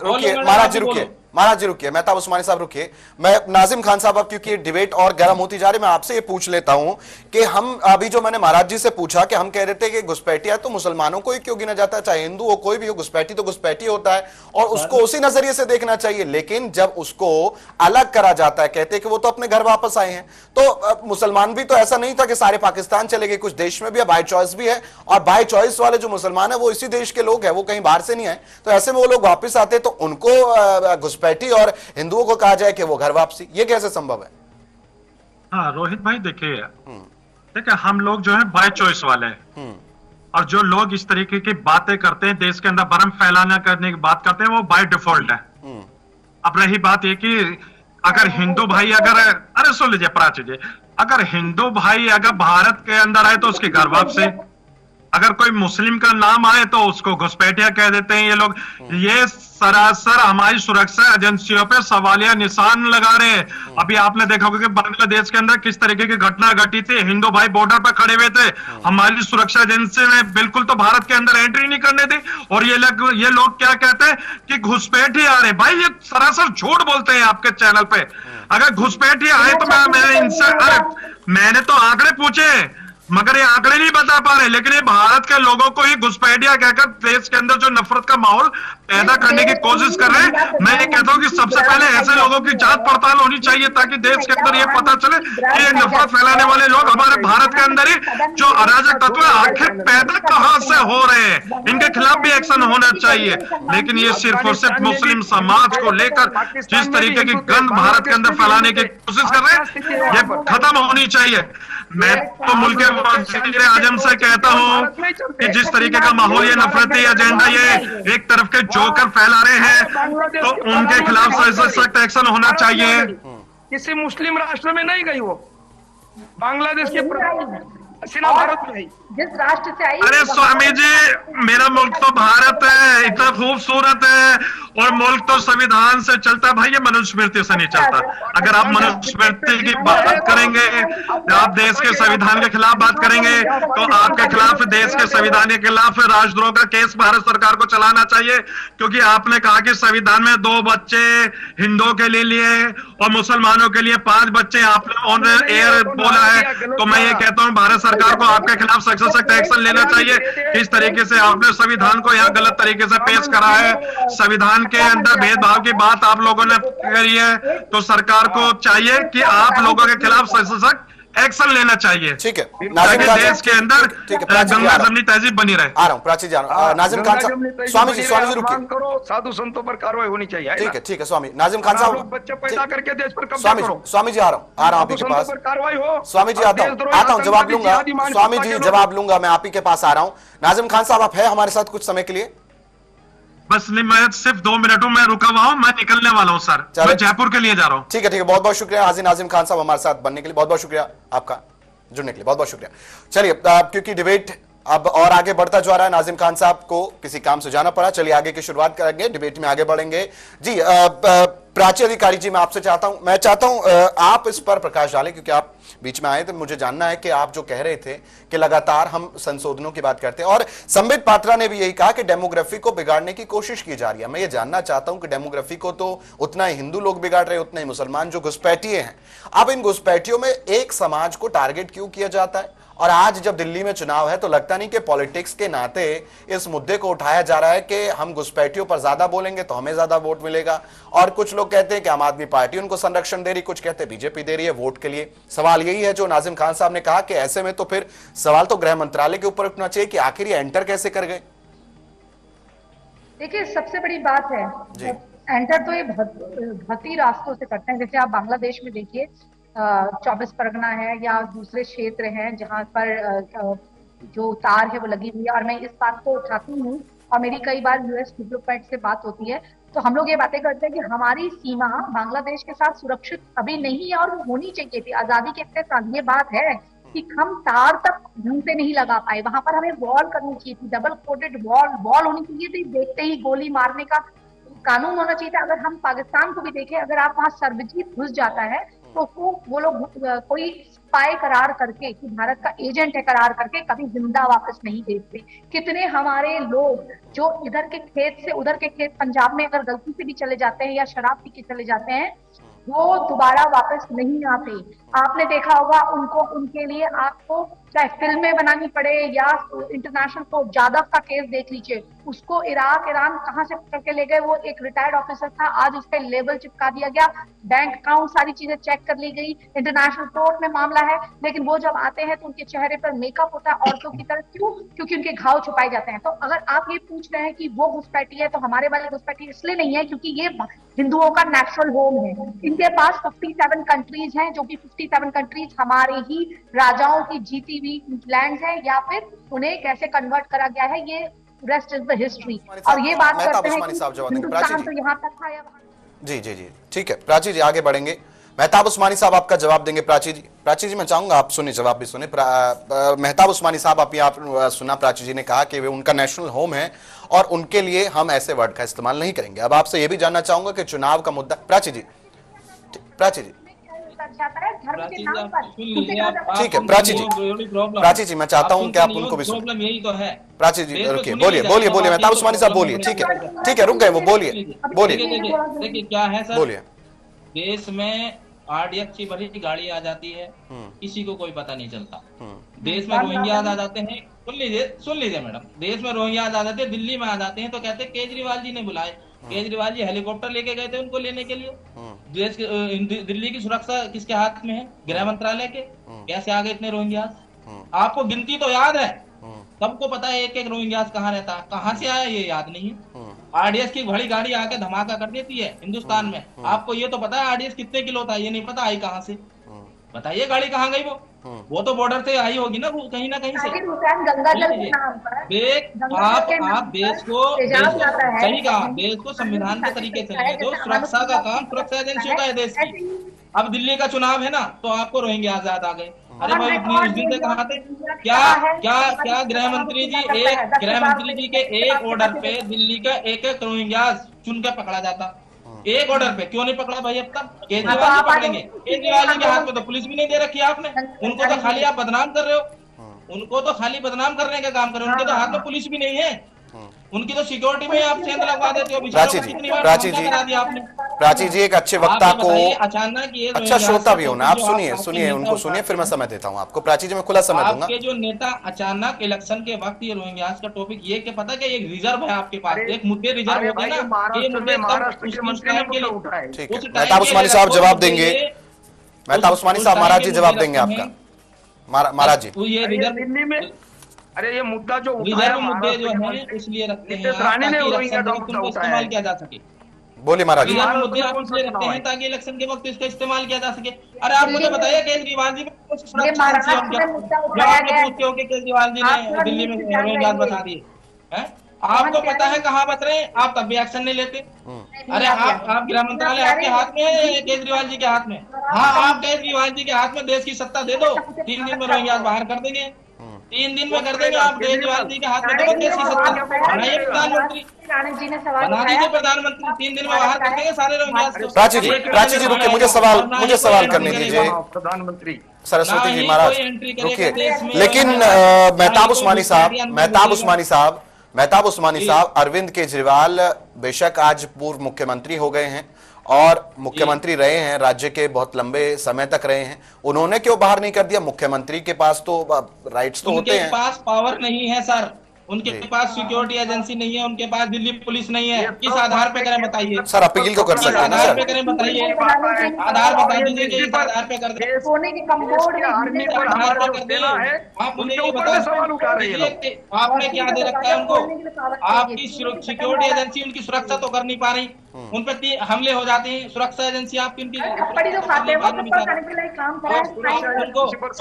महाराज जी रुकिए, मेहताब उस्मानी साहब रुकिए। मैं नाजिम खान साहब, अब क्योंकि डिबेट और गर्म होती जा रही, मैं आपसे ये पूछ लेता हूं कि हम अभी जो मैंने महाराज जी से पूछा कि हम कह रहे थे कि घुसपैठिया तो मुसलमानों को ही क्यों गिना जाता है, चाहे हिंदू हो कोई भी हो, घुसपैठी तो घुसपैठी होता है और उसको उसी नजरिए से देखना चाहिए। लेकिन जब उसको अलग करा जाता है, कहते हैं कि वो तो अपने घर वापस आए हैं, तो मुसलमान भी तो ऐसा नहीं था कि सारे पाकिस्तान चले गए, कुछ देश में भी बाय चॉइस भी है, और बाय चॉइस वाले जो मुसलमान है वो इसी देश के लोग हैं, वो कहीं बाहर से नहीं आए। तो ऐसे में वो लोग वापस आते तो उनको घुसपैठी और हिंदुओं को कहा जाए कि वो घर वापसी, ये कैसे संभव है? हाँ रोहित भाई, देखिए हम लोग जो है बाय चॉइस वाले हैं, और जो लोग इस तरीके की बातें करते हैं, देश के अंदर भ्रम फैलाना करने की बात करते हैं, वो बाय डिफॉल्ट है। अब रही बात ये कि अगर हिंदू भाई अरे सुन लीजिए प्राची जी, अगर हिंदू भाई अगर भारत के अंदर आए तो उसके घर वापसी, अगर कोई मुस्लिम का नाम आए तो उसको घुसपैठिया कह देते हैं ये लोग। ये सरासर हमारी सुरक्षा एजेंसियों पे सवालिया निशान लगा रहे हैं। अभी आपने देखा होगा कि बांग्लादेश के अंदर किस तरीके की घटना घटी थी, हिंदू भाई बॉर्डर पर खड़े हुए थे, हमारी सुरक्षा एजेंसी ने बिल्कुल तो भारत के अंदर एंट्री नहीं करने दी, और ये लोग क्या कहते हैं कि घुसपैठी आ रहे। भाई ये सरासर झूठ बोलते हैं आपके चैनल पे। अगर घुसपैठी आए तो मैंने तो आंकड़े पूछे, मगर ये आंकड़े नहीं बता पा रहे, लेकिन ये भारत के लोगों को ही घुसपैठिया कहकर देश के अंदर जो नफरत का माहौल पैदा करने की कोशिश कर रहे हैं। मैं ये कहता हूं कि सबसे पहले ऐसे लोगों की जांच पड़ताल होनी चाहिए, ताकि देश के अंदर ये पता चले कि ये नफरत फैलाने वाले लोग हमारे भारत के अंदर ही जो अराजक तत्व है आखिर पैदा कहां से हो रहे हैं, इनके खिलाफ भी एक्शन होना चाहिए। लेकिन ये सिर्फ और सिर्फ मुस्लिम समाज को लेकर जिस तरीके की गंद भारत के अंदर फैलाने की कोशिश कर रहे हैं, ये खत्म होनी चाहिए। मैं तो मुल्क के वज़ीर आज़म से कहता हूं कि जिस तरीके का माहौल ये नफरती एजेंडा ये एक तरफ के जोकर फैला रहे हैं, तो उनके खिलाफ सख्त एक्शन होना चाहिए। किसी मुस्लिम राष्ट्र में नहीं गई वो, बांग्लादेश के भारत में जिस राष्ट्र से आई। अरे स्वामी जी, मेरा मुल्क तो भारत है, इतना खूबसूरत है, और मुल्क तो संविधान से चलता है भाई, ये मनुस्मृति से नहीं चलता। अगर आप मनुस्मृति की बात करेंगे, आप देश के संविधान के खिलाफ बात करेंगे, तो आपके खिलाफ, देश के संविधान के खिलाफ राजद्रोह का केस भारत सरकार को चलाना चाहिए, क्योंकि आपने कहा कि संविधान में 2 बच्चे हिंदुओं के लिए और मुसलमानों के लिए 5 बच्चे आपने ऑन एयर बोला है। तो मैं ये कहता हूं भारत सरकार को आपके खिलाफ सख्त से सख्त एक्शन लेना चाहिए। किस तरीके से आपने संविधान को यहाँ गलत तरीके से पेश करा है, संविधान के अंदर भेदभाव की बात आप लोगों ने करी है, तो सरकार को चाहिए कि आप लोगों के खिलाफ सख्त से सख्त एक्शन लेना चाहिए। ठीक है, ताकि देश के अंदर गंगा जमनी तहजीब बनी रहे। आ रहा हूँ प्राची जी, आ रहा हूँ। नाजिम खान साहब, स्वामी जी रुकिए। करो, साधु संतों पर कार्रवाई होनी चाहिए। ठीक है स्वामी नाजिम खान साहब, बच्चे पैदा करके देश पर कब्जा करो। स्वामी जी आ रहा हूँ आपके पास। कार्रवाई हो। स्वामी जी आता हूँ, जवाब लूंगा। स्वामी जी जवाब लूंगा, मैं आप ही के पास आ रहा हूँ। नाजिम खान साहब, आप है हमारे साथ कुछ समय के लिए? बस नहीं, मैं सिर्फ 2 मिनटों में रुका हुआ हूं, मैं निकलने वाला हूं सर, मैं जयपुर के लिए जा रहा हूं। ठीक है, बहुत बहुत शुक्रिया हाजी नाजिम खान साहब हमारे साथ बनने के लिए, बहुत बहुत शुक्रिया आपका जुड़ने के लिए, बहुत बहुत शुक्रिया। चलिए, क्योंकि डिबेट अब और आगे बढ़ता जा रहा है, नाजिम खान साहब को किसी काम से जाना पड़ा, चलिए आगे की शुरुआत करेंगे, डिबेट में आगे बढ़ेंगे। जी प्राची अधिकारी जी, मैं आपसे चाहता हूं आप इस पर प्रकाश डालें, क्योंकि आप बीच में आए तो मुझे जानना है कि आप जो कह रहे थे कि लगातार हम संशोधनों की बात करते हैं, और संबित पात्रा ने भी यही कहा कि डेमोग्राफी को बिगाड़ने की कोशिश की जा रही है। मैं ये जानना चाहता हूं कि डेमोग्राफी को तो उतना ही हिंदू लोग बिगाड़ रहे हैं, उतने ही मुसलमान जो घुसपैठिए हैं। अब इन घुसपैठियों में एक समाज को टारगेट क्यों किया जाता है? और आज जब दिल्ली में चुनाव है तो लगता नहीं कि पॉलिटिक्स के नाते इस मुद्दे को उठाया जा रहा है कि हम घुसपैठियों पर ज्यादा बोलेंगे तो हमें ज्यादा वोट मिलेगा। और कुछ लोग कहते हैं कि आम आदमी पार्टी उनको संरक्षण दे रही, कुछ कहते हैं बीजेपी दे रही है वोट के लिए। सवाल यही है जो नाजिम खान साहब ने कहा कि ऐसे में तो फिर सवाल तो गृह मंत्रालय के ऊपर उठना चाहिए कि आखिर ये एंटर कैसे कर गए। देखिए, सबसे बड़ी बात है एंटर तो ये भौतिक रास्तों से करते हैं। जैसे आप बांग्लादेश में देखिए, 24 परगना है या दूसरे क्षेत्र हैं जहां पर जो तार है वो लगी हुई है। और मैं इस बात को उठाती हूँ, और मेरी कई बार यूएस डिप्लोमेट से बात होती है, तो हम लोग ये बातें करते हैं कि हमारी सीमा बांग्लादेश के साथ सुरक्षित अभी नहीं है और वो होनी चाहिए थी आजादी के इतने साल। ये बात है कि हम तार तक ढंग से नहीं लगा पाए, वहां पर हमें वॉल करनी चाहिए थी, डबल कोटेड वॉल होनी चाहिए थी। देखते ही गोली मारने का कानून होना चाहिए था। अगर हम पाकिस्तान को भी देखें, अगर आप वहां सर्वजीत घुस जाता है तो वो लोग कोई स्पाई करार करके कि भारत का एजेंट है करार करके कभी जिंदा वापस नहीं भेजते। कितने हमारे लोग जो इधर के खेत से उधर के खेत पंजाब में अगर गलती से भी चले जाते हैं या शराब पी के चले जाते हैं, वो दोबारा वापस नहीं आते। आपने देखा होगा, उनको उनके लिए आपको चाहे फिल्में बनानी पड़े या इंटरनेशनल कोर्ट, जादव का केस देख लीजिए, उसको इराक ईरान कहां से पकड़ के ले गए। वो एक रिटायर्ड ऑफिसर था, आज उस पर लेबल चिपका दिया गया, बैंक अकाउंट सारी चीजें चेक कर ली गई, इंटरनेशनल कोर्ट में मामला है। लेकिन वो जब आते हैं तो उनके चेहरे पर मेकअप होता है औरतों की तरह। क्यों? क्योंकि उनके घाव छुपाए जाते हैं। तो अगर आप ये पूछ रहे हैं कि वो घुसपैठी है, तो हमारे वाले घुसपैठी इसलिए नहीं है क्योंकि ये हिंदुओं का नेचुरल होम है। इनके पास 57 कंट्रीज हैं, जो कि 57 कंट्रीज हमारे ही राजाओं की जीती हुई लैंड है, या फिर उन्हें कैसे कन्वर्ट करा गया है, ये रेस्ट इज द हिस्ट्री। और ये बात करते हैं कि हिंदुस्तान तो यहाँ तक था या जी जी जी ठीक है प्राची जी, आगे बढ़ेंगे। मेहताब उस्मानी साहब आपका जवाब देंगे। प्राची जी मैं चाहूंगा आप सुने, जवाब भी सुने। मेहताब उस्मानी साहब, आप सुना प्राची जी ने कहा कि वे उनका नेशनल होम है और उनके लिए हम ऐसे वर्ड का इस्तेमाल नहीं करेंगे। अब आपसे ये भी जानना चाहूंगा कि चुनाव का मुद्दा, प्राची जी ठीक है, प्राची जी मैं चाहता हूँ कि आप उनको भी सुने। प्रॉब्लम यही तो है। प्राची जी रुकिए, बोलिए मेहताब उस्मानी साहब बोलिए। ठीक है रुक गए वो, बोलिए। देखिए क्या है सर, बोलिए। देश में RDX की बड़ी गाड़ी आ जाती है, किसी को कोई पता नहीं चलता। देश में रोहिंग्या आ जाते हैं, सुन लीजिए मैडम, देश में रोहिंग्या आ जाते हैं, दिल्ली में आ जाते हैं तो कहते हैं केजरीवाल जी ने बुलाए। केजरीवाल जी हेलीकॉप्टर लेके गए थे उनको लेने के लिए। देश के दिल्ली की सुरक्षा किसके हाथ में है? गृह मंत्रालय के। कैसे आ गए इतने रोहिंग्या? आपको गिनती तो याद है, सबको पता है एक एक रोहिंग्या कहाँ रहता है, कहाँ से आया ये याद नहीं है। RDX की बड़ी गाड़ी आके धमाका कर देती है हिंदुस्तान में। आपको ये तो पता है RDX कितने किलो था, ये नहीं पता आई कहाँ से। बताइए गाड़ी कहाँ गई? वो तो बॉर्डर से आई होगी ना कहीं से। आप देश को सही कहा, देश को संविधान के तरीके से लेंगे तो सुरक्षा का काम सुरक्षा एजेंसियों का है देश की। अब दिल्ली का चुनाव है ना, तो आपको रोहिंग्या आजाद आ गए। अरे भाई इतनी उस दिन से कहाँ थे? क्या गृह मंत्री जी के एक ऑर्डर पे दिल्ली का एक रोहिंग्या चुन के पकड़ा जाता? एक ऑर्डर पे क्यों नहीं पकड़ा भाई अब तक? केजरीवाल जी पकड़ेंगे। केजरीवाल जी के हाथ में तो पुलिस भी नहीं दे रखी आपने, उनको तो खाली आप बदनाम कर रहे हो, उनको तो खाली बदनाम करने का काम कर रहे हो, उनके तो हाथ में पुलिस भी नहीं है, उनकी तो सिक्योरिटी में आप सेंध लगवा देते हो। प्राची जी एक अच्छे वक्ता को अचानक ये अच्छा श्रोता भी होना, आप सुनिए उनको सुनिए, फिर मैं समय देता हूँ आपको। प्राची जी मैं खुला समय दूंगा। आपके जो नेता अचानक इलेक्शन के वक्त ये रोहिंग्यास का टॉपिक ये क्या पता क्या एक रिजर्व है आपके पास, एक मुद्दे रिजर्व होते हैं ना, ये मुद्दे ठीक है, मेहताब उस्मानी साहब जवाब देंगे। मेहताब उस्मानी साहब, महाराज जी जवाब देंगे आपका। महाराज जी ये दिल्ली में अरे ये मुद्दा जो रिजर्व मुद्दे जो है इसलिए रखते हैं ताकि इस्तेमाल किया जा सके। बोलिए महाराज जी। रिजर्व मुद्दे आप इसलिए रखते हैं ताकि इलेक्शन के वक्त इसका इस्तेमाल किया जा सके। अरे आप मुझे बताइए केजरीवाल जी में सुरक्षा पूछते हो कि केजरीवाल जी ने दिल्ली में रोहिंग्यास बता दिए हैं? आपको पता है कहाँ बच रहे हैं, आप तब भी एक्शन नहीं लेते। अरे आप गृह मंत्रालय आपके हाथ में है, केजरीवाल जी के हाथ में? हाँ, आप केजरीवाल जी के हाथ में देश की सत्ता दे दो, 3 दिन में रोहिंग्यास बाहर कर देंगे, 3 दिन में कर देंगे। आप केजरीवाल जी के हाथ में दो देश की सत्ता, बनाइए प्रधानमंत्री, बना दीजिए प्रधानमंत्री, 3 दिन में बाहर कर देंगे सारे रोहिंग्यास को। प्राची जी रुकिए, मुझे सवाल करने दीजिए। प्रधानमंत्री सरस्वती जी महाराज रुकिए, लेकिन मेहताब उस्मानी साहब, अरविंद केजरीवाल बेशक आज पूर्व मुख्यमंत्री हो गए हैं और मुख्यमंत्री रहे हैं, राज्य के बहुत लंबे समय तक रहे हैं, उन्होंने क्यों बाहर नहीं कर दिया? मुख्यमंत्री के पास तो राइट्स तो होते हैं। उनके पास पावर नहीं है सर, उनके पास सिक्योरिटी एजेंसी नहीं है, उनके पास दिल्ली पुलिस नहीं है। किस आधार पे करें बताइए सर? अपील तो कर सकते हैं ना सर? आधार पे करें बताइए, आधार बता दीजिए कि इस आधार पे कर दें। आप मुझे ये बता सवाल उठा रहे हैं, आपने क्या दे रखा है उनको? आपकी सिक्योरिटी एजेंसी उनकी सुरक्षा तो कर नहीं पा रही, उन पर हमले हो जाते हैं, सुरक्षा एजेंसी आपकी उनकी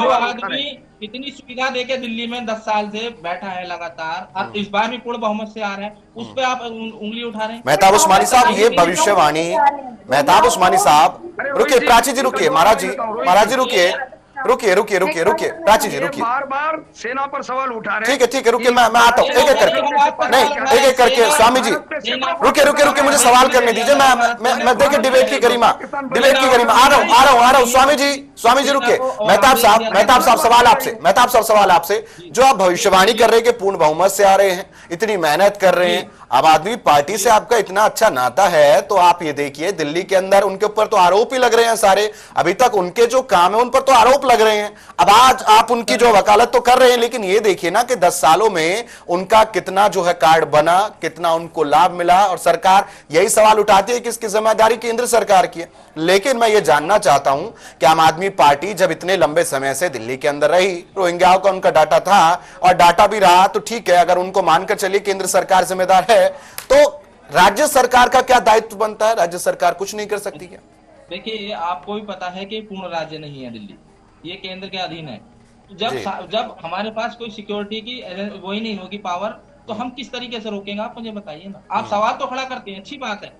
जो आदमी इतनी सुविधा देके दिल्ली में 10 साल से बैठा है लगातार और इस बार भी पूर्ण बहुमत से आ रहा है, उस पे आप उंगली उठा रहे हैं। मेहताब उस्मानी साहब, ये भविष्यवाणी, मेहताब उस्मानी साहब रुकिए, प्राची जी रुकिए, महाराज जी रुकिए, प्राची जी रुकिए, बार सेना पर सवाल उठा रहे हैं। ठीक है रुकिए, मैं आता हूँ एक एक करके। स्वामी जी रुकिए, मुझे सवाल करने दीजिए। मैं देखिए डिबेट की गरिमा आ रहा हूँ। स्वामी जी रुकिए। मेहताब साहब सवाल आपसे, जो आप भविष्यवाणी कर रहे हैं कि पूर्ण बहुमत से आ रहे हैं, इतनी मेहनत कर रहे हैं, आम आदमी पार्टी से आपका इतना अच्छा नाता है, तो आप ये देखिए दिल्ली के अंदर उनके ऊपर तो आरोप ही लग रहे हैं सारे, अभी तक उनके जो काम है उन पर तो आरोप लग रहे हैं। अब आज आप उनकी जो वकालत तो कर रहे हैं, लेकिन ये देखिए ना कि 10 सालों में उनका कितना जो है कार्ड बना, कितना उनको लाभ मिला, और सरकार यही सवाल उठाती है कि इसकी जिम्मेदारी केंद्र सरकार की है। लेकिन मैं ये जानना चाहता हूं कि आम आदमी पार्टी जब इतने लंबे समय से दिल्ली के अंदर रही, रोहिंग्याओं का उनका डाटा था और डाटा भी रहा, तो ठीक है, अगर उनको मानकर चलिए केंद्र सरकार जिम्मेदार है, तो राज्य सरकार का क्या दायित्व बनता है? राज्य सरकार कुछ नहीं कर सकती क्या? देखिए, आपको भी पता है कि पूर्ण राज्य नहीं है दिल्ली, ये केंद्र के अधीन है। जब हमारे पास कोई सिक्योरिटी की वही नहीं होगी पावर, तो हम किस तरीके से रोकेंगे? आप मुझे बताइए ना। आप सवाल तो खड़ा करते हैं, अच्छी बात है,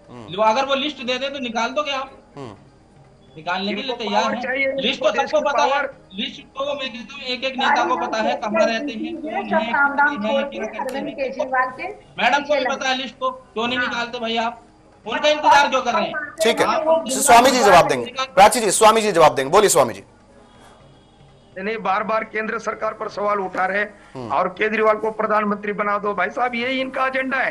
अगर वो लिस्ट दे दे तो निकाल दोगे आप? निकालने के लिए तैयार है। लिस्ट तो सबको पता है, लिस्ट तो मैं कहता हूँ एक नेता को पता है कहाँ रहते हैं, मैडम को भी पता है लिस्ट को, क्यों नहीं निकालते भाई आप? उनका इंतजार क्यों कर रहे हैं? ठीक है, स्वामी जी जवाब देंगे। प्राची जी, स्वामी जी जवाब देंगे, बोलिए स्वामी जी। नहीं, बार केंद्र सरकार पर सवाल उठा रहे और केजरीवाल को प्रधानमंत्री बना दो। भाई साहब, यही इनका एजेंडा है।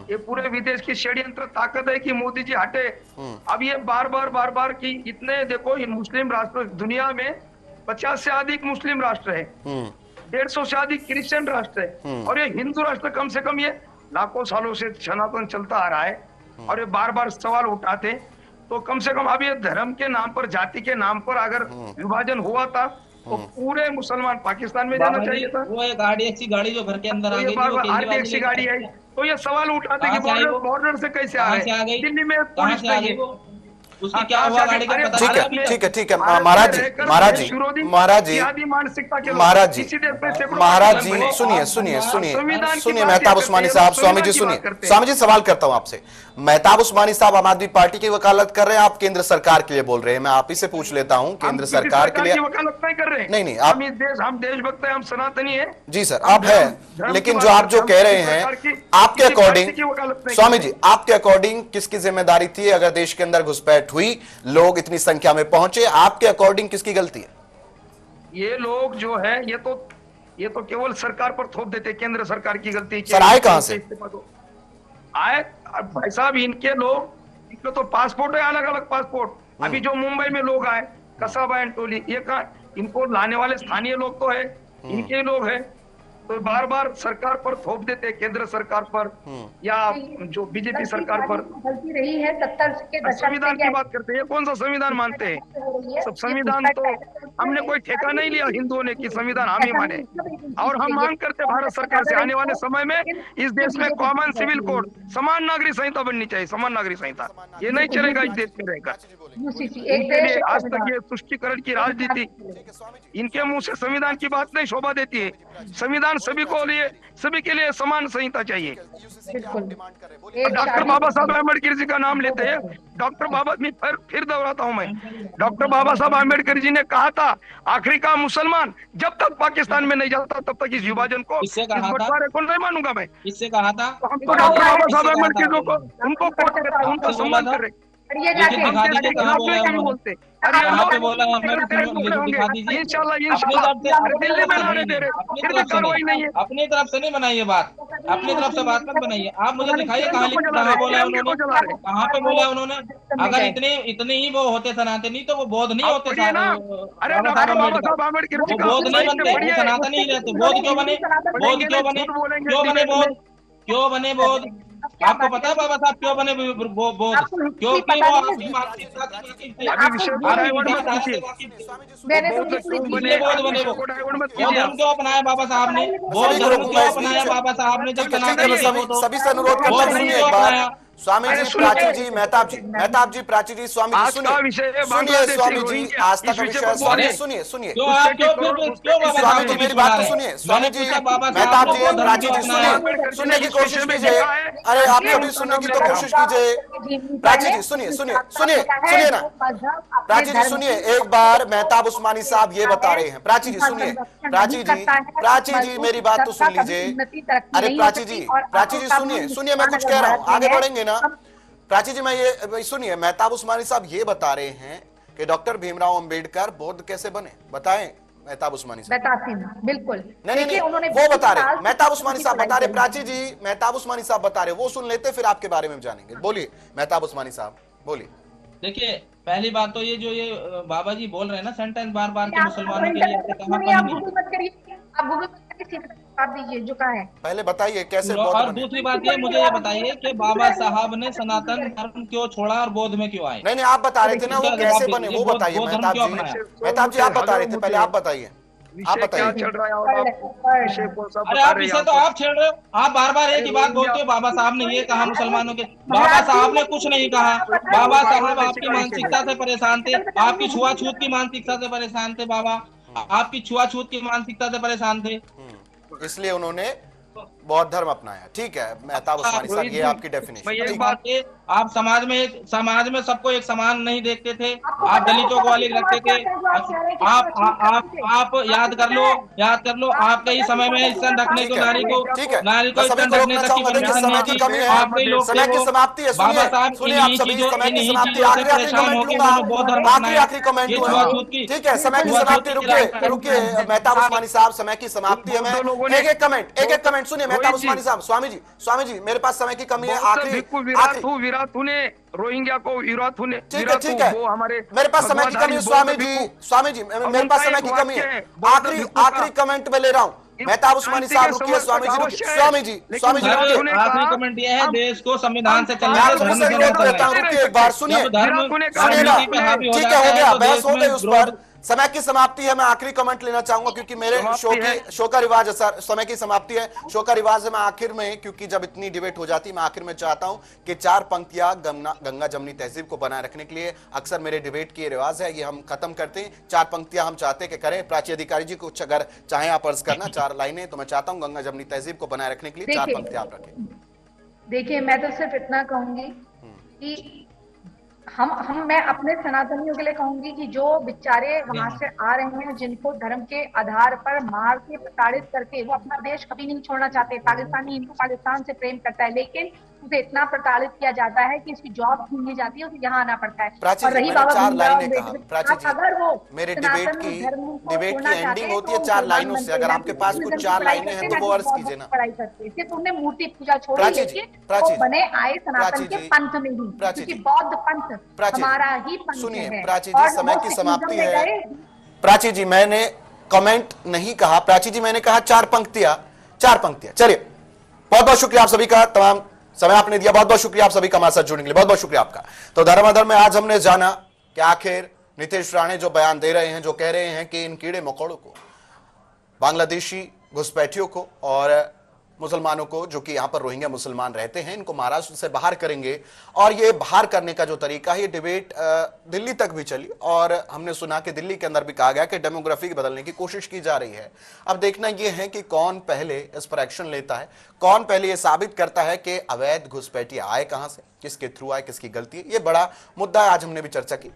ये पूरे विदेश की षड्यंत्र ताकत है कि मोदी जी हटे। अब ये बार की इतने देखो, मुस्लिम राष्ट्र दुनिया में 50 से अधिक मुस्लिम राष्ट्र है, 150 से अधिक क्रिश्चियन राष्ट्र है, और ये हिंदू राष्ट्र कम से कम ये लाखों सालों से सनातन चलता आ रहा है। और ये बार सवाल उठाते, तो कम से कम अब ये धर्म के नाम पर, जाति के नाम पर अगर विभाजन हुआ था तो पूरे मुसलमान पाकिस्तान में जाना चाहिए था। वो एक RDX गाड़ी जो घर के अंदर आ गई, RDX गाड़ी आई, तो ये सवाल उठाते कि बॉर्डर से कैसे आ गए, दिल्ली में पुलिस नहीं है। उसकी क्या हुआ गाड़ी का पता ठीक चला है, अभी? ठीक है, ठीक है। महाराज जी, महाराज जी, महाराज जी, महाराज जी, महाराज जी, सुनिए सुनिए सुनिए सुनिए मेहताब उस्मानी साहब, स्वामी जी सुनिए, स्वामी जी सवाल करता हूं आपसे। मेहताब उस्मानी साहब आम आदमी पार्टी की वकालत कर रहे हैं, आप केंद्र सरकार के लिए बोल रहे हैं। मैं आप ही से पूछ लेता हूं, केंद्र सरकार के लिए वकालत नहीं कर रहे। नहीं, आप हम देशभक्त है, हम सनातनी है जी सर, आप है, लेकिन जो आप जो कह रहे हैं आपके अकॉर्डिंग, स्वामी जी आपके अकॉर्डिंग किसकी जिम्मेदारी थी अगर देश के अंदर घुसपैठ हुई, लोग इतनी संख्या में पहुंचे, आपके अकॉर्डिंग किसकी गलती है? ये लोग जो है ये तो केवल सरकार पर थोप देते, केंद्र सरकार की गलती। सर आए कहां से? आए भाई साहब, इनके तो पासपोर्ट है, अलग अलग पासपोर्ट। अभी जो मुंबई में लोग आए, कसाबा एंड टोली, ये कहा इनको लाने वाले स्थानीय लोग तो है, इनके लोग है, तो बार बार सरकार पर थोप देते, केंद्र सरकार पर या जो बीजेपी सरकार पर। गलती रही है 70 के दशक संविधान की बात करते हैं, कौन सा संविधान मानते हैं? सब संविधान तो हमने कोई ठेका नहीं लिया हिंदुओं ने कि संविधान हम ही माने, और हम मांग करते भारत सरकार से आने वाले समय में इस देश में कॉमन सिविल कोड, समान नागरिक संहिता बननी चाहिए, समान नागरिक संहिता। ये नहीं चलेगा इस देश में रहकर। आज तक ये तुष्टीकरण की राजनीति, इनके मुंह से संविधान की बात नहीं शोभा देती है। संविधान सभी के लिए समान संहिता चाहिए। डॉक्टर बाबा साहब अम्बेडकर जी का नाम लेते हैं, डॉक्टर बाबा, फिर दोहराता हूं मैं, डॉक्टर बाबा साहब अम्बेडकर जी ने कहा था आखिरी का मुसलमान जब तक पाकिस्तान में नहीं जाता तब तक इस विभाजन को, इस बंटवारे को नहीं मानूंगा मैं। इससे कहा था हमको डॉक्टर बाबा साहब अम्बेडकर को उनको कोट करते, उनको सम्मान कर रहे। बोलते दिल्ली में लाने दे रहे, कार्रवाई नहीं है। अपनी तरफ से नहीं बनाइए बात, अपनी तरफ से बात मत बनाइए। आप मुझे दिखाइए कहाँ बोला उन्होंने, कहाँ पे बोला उन्होंने। अगर इतने ही वो होते सनातनी तो वो बौद्ध नहीं होते। अरे अम्बेडकर वो बौद्ध नहीं बनते, वो सनातनी ही रहते। बौद्ध क्यों बने? बौद्ध क्यों बने? क्यों बने बौद्ध? क्यों बने बौद्ध? आपको पता है बाबा साहब क्यों बने बौद्ध? क्योंकि वो आपकी मानसिकता धर्म क्यों अपनाया बाबा साहब ने? बौद्ध धर्म क्यों अपनाया बाबा साहब ने? जब सभी से अनुरोध करता हूं, सुनिए एक बार। स्वामी जी, प्राची जी, मेहताब जी, प्राची जी, स्वामी जी सुनिए स्वामी जी, आस्था का विषय, स्वामी सुनिए स्वामी जी मेरी बात तो सुनिए, स्वामी जी, मेहताब जी, प्राची जी सुनने की कोशिश कीजिए। अरे आप कभी सुनने की तो कोशिश कीजिए। प्राची जी सुनिए ना, प्राची जी सुनिए एक बार, मेहताब उस्मानी साहब ये बता रहे हैं। प्राची जी सुनिए, प्राची जी मेरी बात तो सुन लीजिए। अरे प्राची जी सुनिए मैं कुछ कह रहा हूँ, आगे बढ़ेंगे ना। प्राची जी मैं ये सुनिए, मेहताब उस्मानी साहब ये बता रहे हैं कि डॉक्टर भीमराव अंबेडकर बौद्ध कैसे बने, बताएं मेहताब उस्मानी साहब। बताती हूँ, बिल्कुल नहीं वो बता रहे, मेहताब उस्मानी साहब बता रहे। प्राची जी, मेहताब उस्मानी साहब बता रहे, वो सुन लेते फिर आपके बारे में जानेंगे। बोलिए मेहताब उस्मानी साहब, बोलिए। देखिए पहली बात तो ये जो ये बाबा जी बोल रहे हैं ना सेंटेंस बार बार के मुसलमानों के लिए, आप गूगल आप दीजिए जो कहा है, पहले बताइए कैसे। और दूसरी बात ये मुझे ये बताइए कि बाबा साहब ने सनातन धर्म क्यों छोड़ा और बौद्ध में क्यों आए? नहीं आप बता रहे थे ना वो कैसे बने, वो बताइए मेहताब जी, आप बता रहे थे, पहले आप बताइए। क्या चल रहा है? अरे आप इसे तो आप छेड़ रहे हो, आप बार बार एक ही बात बोलते हो। बाबा साहब ने ये कहा मुसलमानों के, बाबा साहब ने कुछ नहीं कहा। बाबा साहब आपकी मानसिकता से परेशान थे, आपकी छुआछूत की मानसिकता से परेशान थे। बाबा आपकी छुआछूत की मानसिकता से परेशान थे, इसलिए उन्होंने बौद्ध धर्म अपनाया। ठीक है मेहताब उस्मानी साहब, ये आपकी डेफिनेशन। आप समाज में सबको एक समान नहीं देखते थे, आप दलितों को अलग रखते थे। आप याद कर लो आपके ही समय में स्तन रखने को नारी को स्तन रखने तक की परमिशन नहीं थी। आप कई लोग समय की समाप्ति है, बाबा साहब इन्हीं चीजों से परेशान हो गए उन्होंने बौद्ध धर्म अपनाया। ठीक है समय की समाप्ति, रुकिए मेहताब उस्मानी साहब, समय की समाप्ति है। मैं एक एक कमेंट सुनिए मेहताब उस्मानी साहब। स्वामी जी मेरे पास समय की कमी है। आखिरी रोहिंग्या को ठीक है वो हमारे, मेरे पास समय की कमी है। स्वामी जी मेरे पास समय की कमी है। आखिरी कमेंट में ले रहा हूँ। मेहताब उस्मानी साहब रुकिए, स्वामी जी आखिरी कमेंट यह है, देश को संविधान से चलना रुकिए एक बार सुनिए, ठीक है हो गया, बहस हो गई उस पर। समय की समाप्ति है। मैं आखिरी कमेंट लेना चाहूंगा क्योंकि मेरे शो का रिवाज है सर, समय की समाप्ति है, शो का रिवाज है। मैं आखिर में, क्योंकि जब इतनी डिबेट हो जाती है, मैं आखिर में चाहता हूं कि 4 पंक्तियां गंगा जमनी तहजीब को बनाए रखने के लिए अक्सर मेरे डिबेट की रिवाज है, ये हम खत्म करते हैं। 4 पंक्तियां हम चाहते हैं कि करें। प्राची अधिकारी जी कुछ अगर चाहें आप अर्ज करना 4 लाइनें, तो मैं चाहता हूं गंगा जमनी तहजीब को बनाए रखने के लिए 4 पंक्तियां आप रखें। देखिए, मैं तो सिर्फ इतना कहूंगी कि मैं अपने सनातनियों के लिए कहूंगी कि जो बेचारे वहां से आ रहे हैं, जिनको धर्म के आधार पर मार के प्रताड़ित करके, वो अपना देश कभी नहीं छोड़ना चाहते। पाकिस्तानी हिंदू पाकिस्तान से प्रेम करता है, लेकिन उसे इतना प्रताड़ित किया जाता है कि उसकी जॉब छीन ली जाती है, उसे यहाँ आना पड़ता है। और रही बाबा अगर वो मेरे डिबेट की एंडिंग होती है 4 लाइनों से, अगर आपके पास कुछ 4 लाइनें हैं तो वो अर्ज कीजिए ना। पढ़ाई करते सिर्फ उन्हें मूर्ति पूजा छोड़ बने आए सनातन के पंथ में ही, क्योंकि बौद्ध पंथ हमारा ही पंथ है। सुनिए प्राची जी, समय की समाप्ति है। प्राची जी, मैंने कमेंट नहीं कहा, प्राची जी मैंने कहा 4 पंक्तियां। चलिए, बहुत बहुत शुक्रिया आप सभी का, तमाम समय आपने दिया, बहुत बहुत शुक्रिया आप सभी का हमारे साथ जुड़ने के लिए, बहुत बहुत शुक्रिया आपका। तो धर्माधर्म में आज हमने जाना कि आखिर नीतीश राणे जो बयान दे रहे हैं, जो कह रहे हैं कि इन कीड़े मकोड़ों को, बांग्लादेशी घुसपैठियों को और मुसलमानों को, जो कि यहां पर रोहिंग्या मुसलमान रहते हैं, इनको महाराष्ट्र से बाहर करेंगे। और ये बाहर करने का जो तरीका है, ये डिबेट दिल्ली तक भी चली और हमने सुना कि दिल्ली के अंदर भी कहा गया कि डेमोग्राफी बदलने की कोशिश की जा रही है। अब देखना यह है कि कौन पहले इस पर एक्शन लेता है, कौन पहले यह साबित करता है कि अवैध घुसपैठिए आए कहां से, किसके थ्रू आए, किसकी गलती है। यह बड़ा मुद्दा है, आज हमने भी चर्चा की।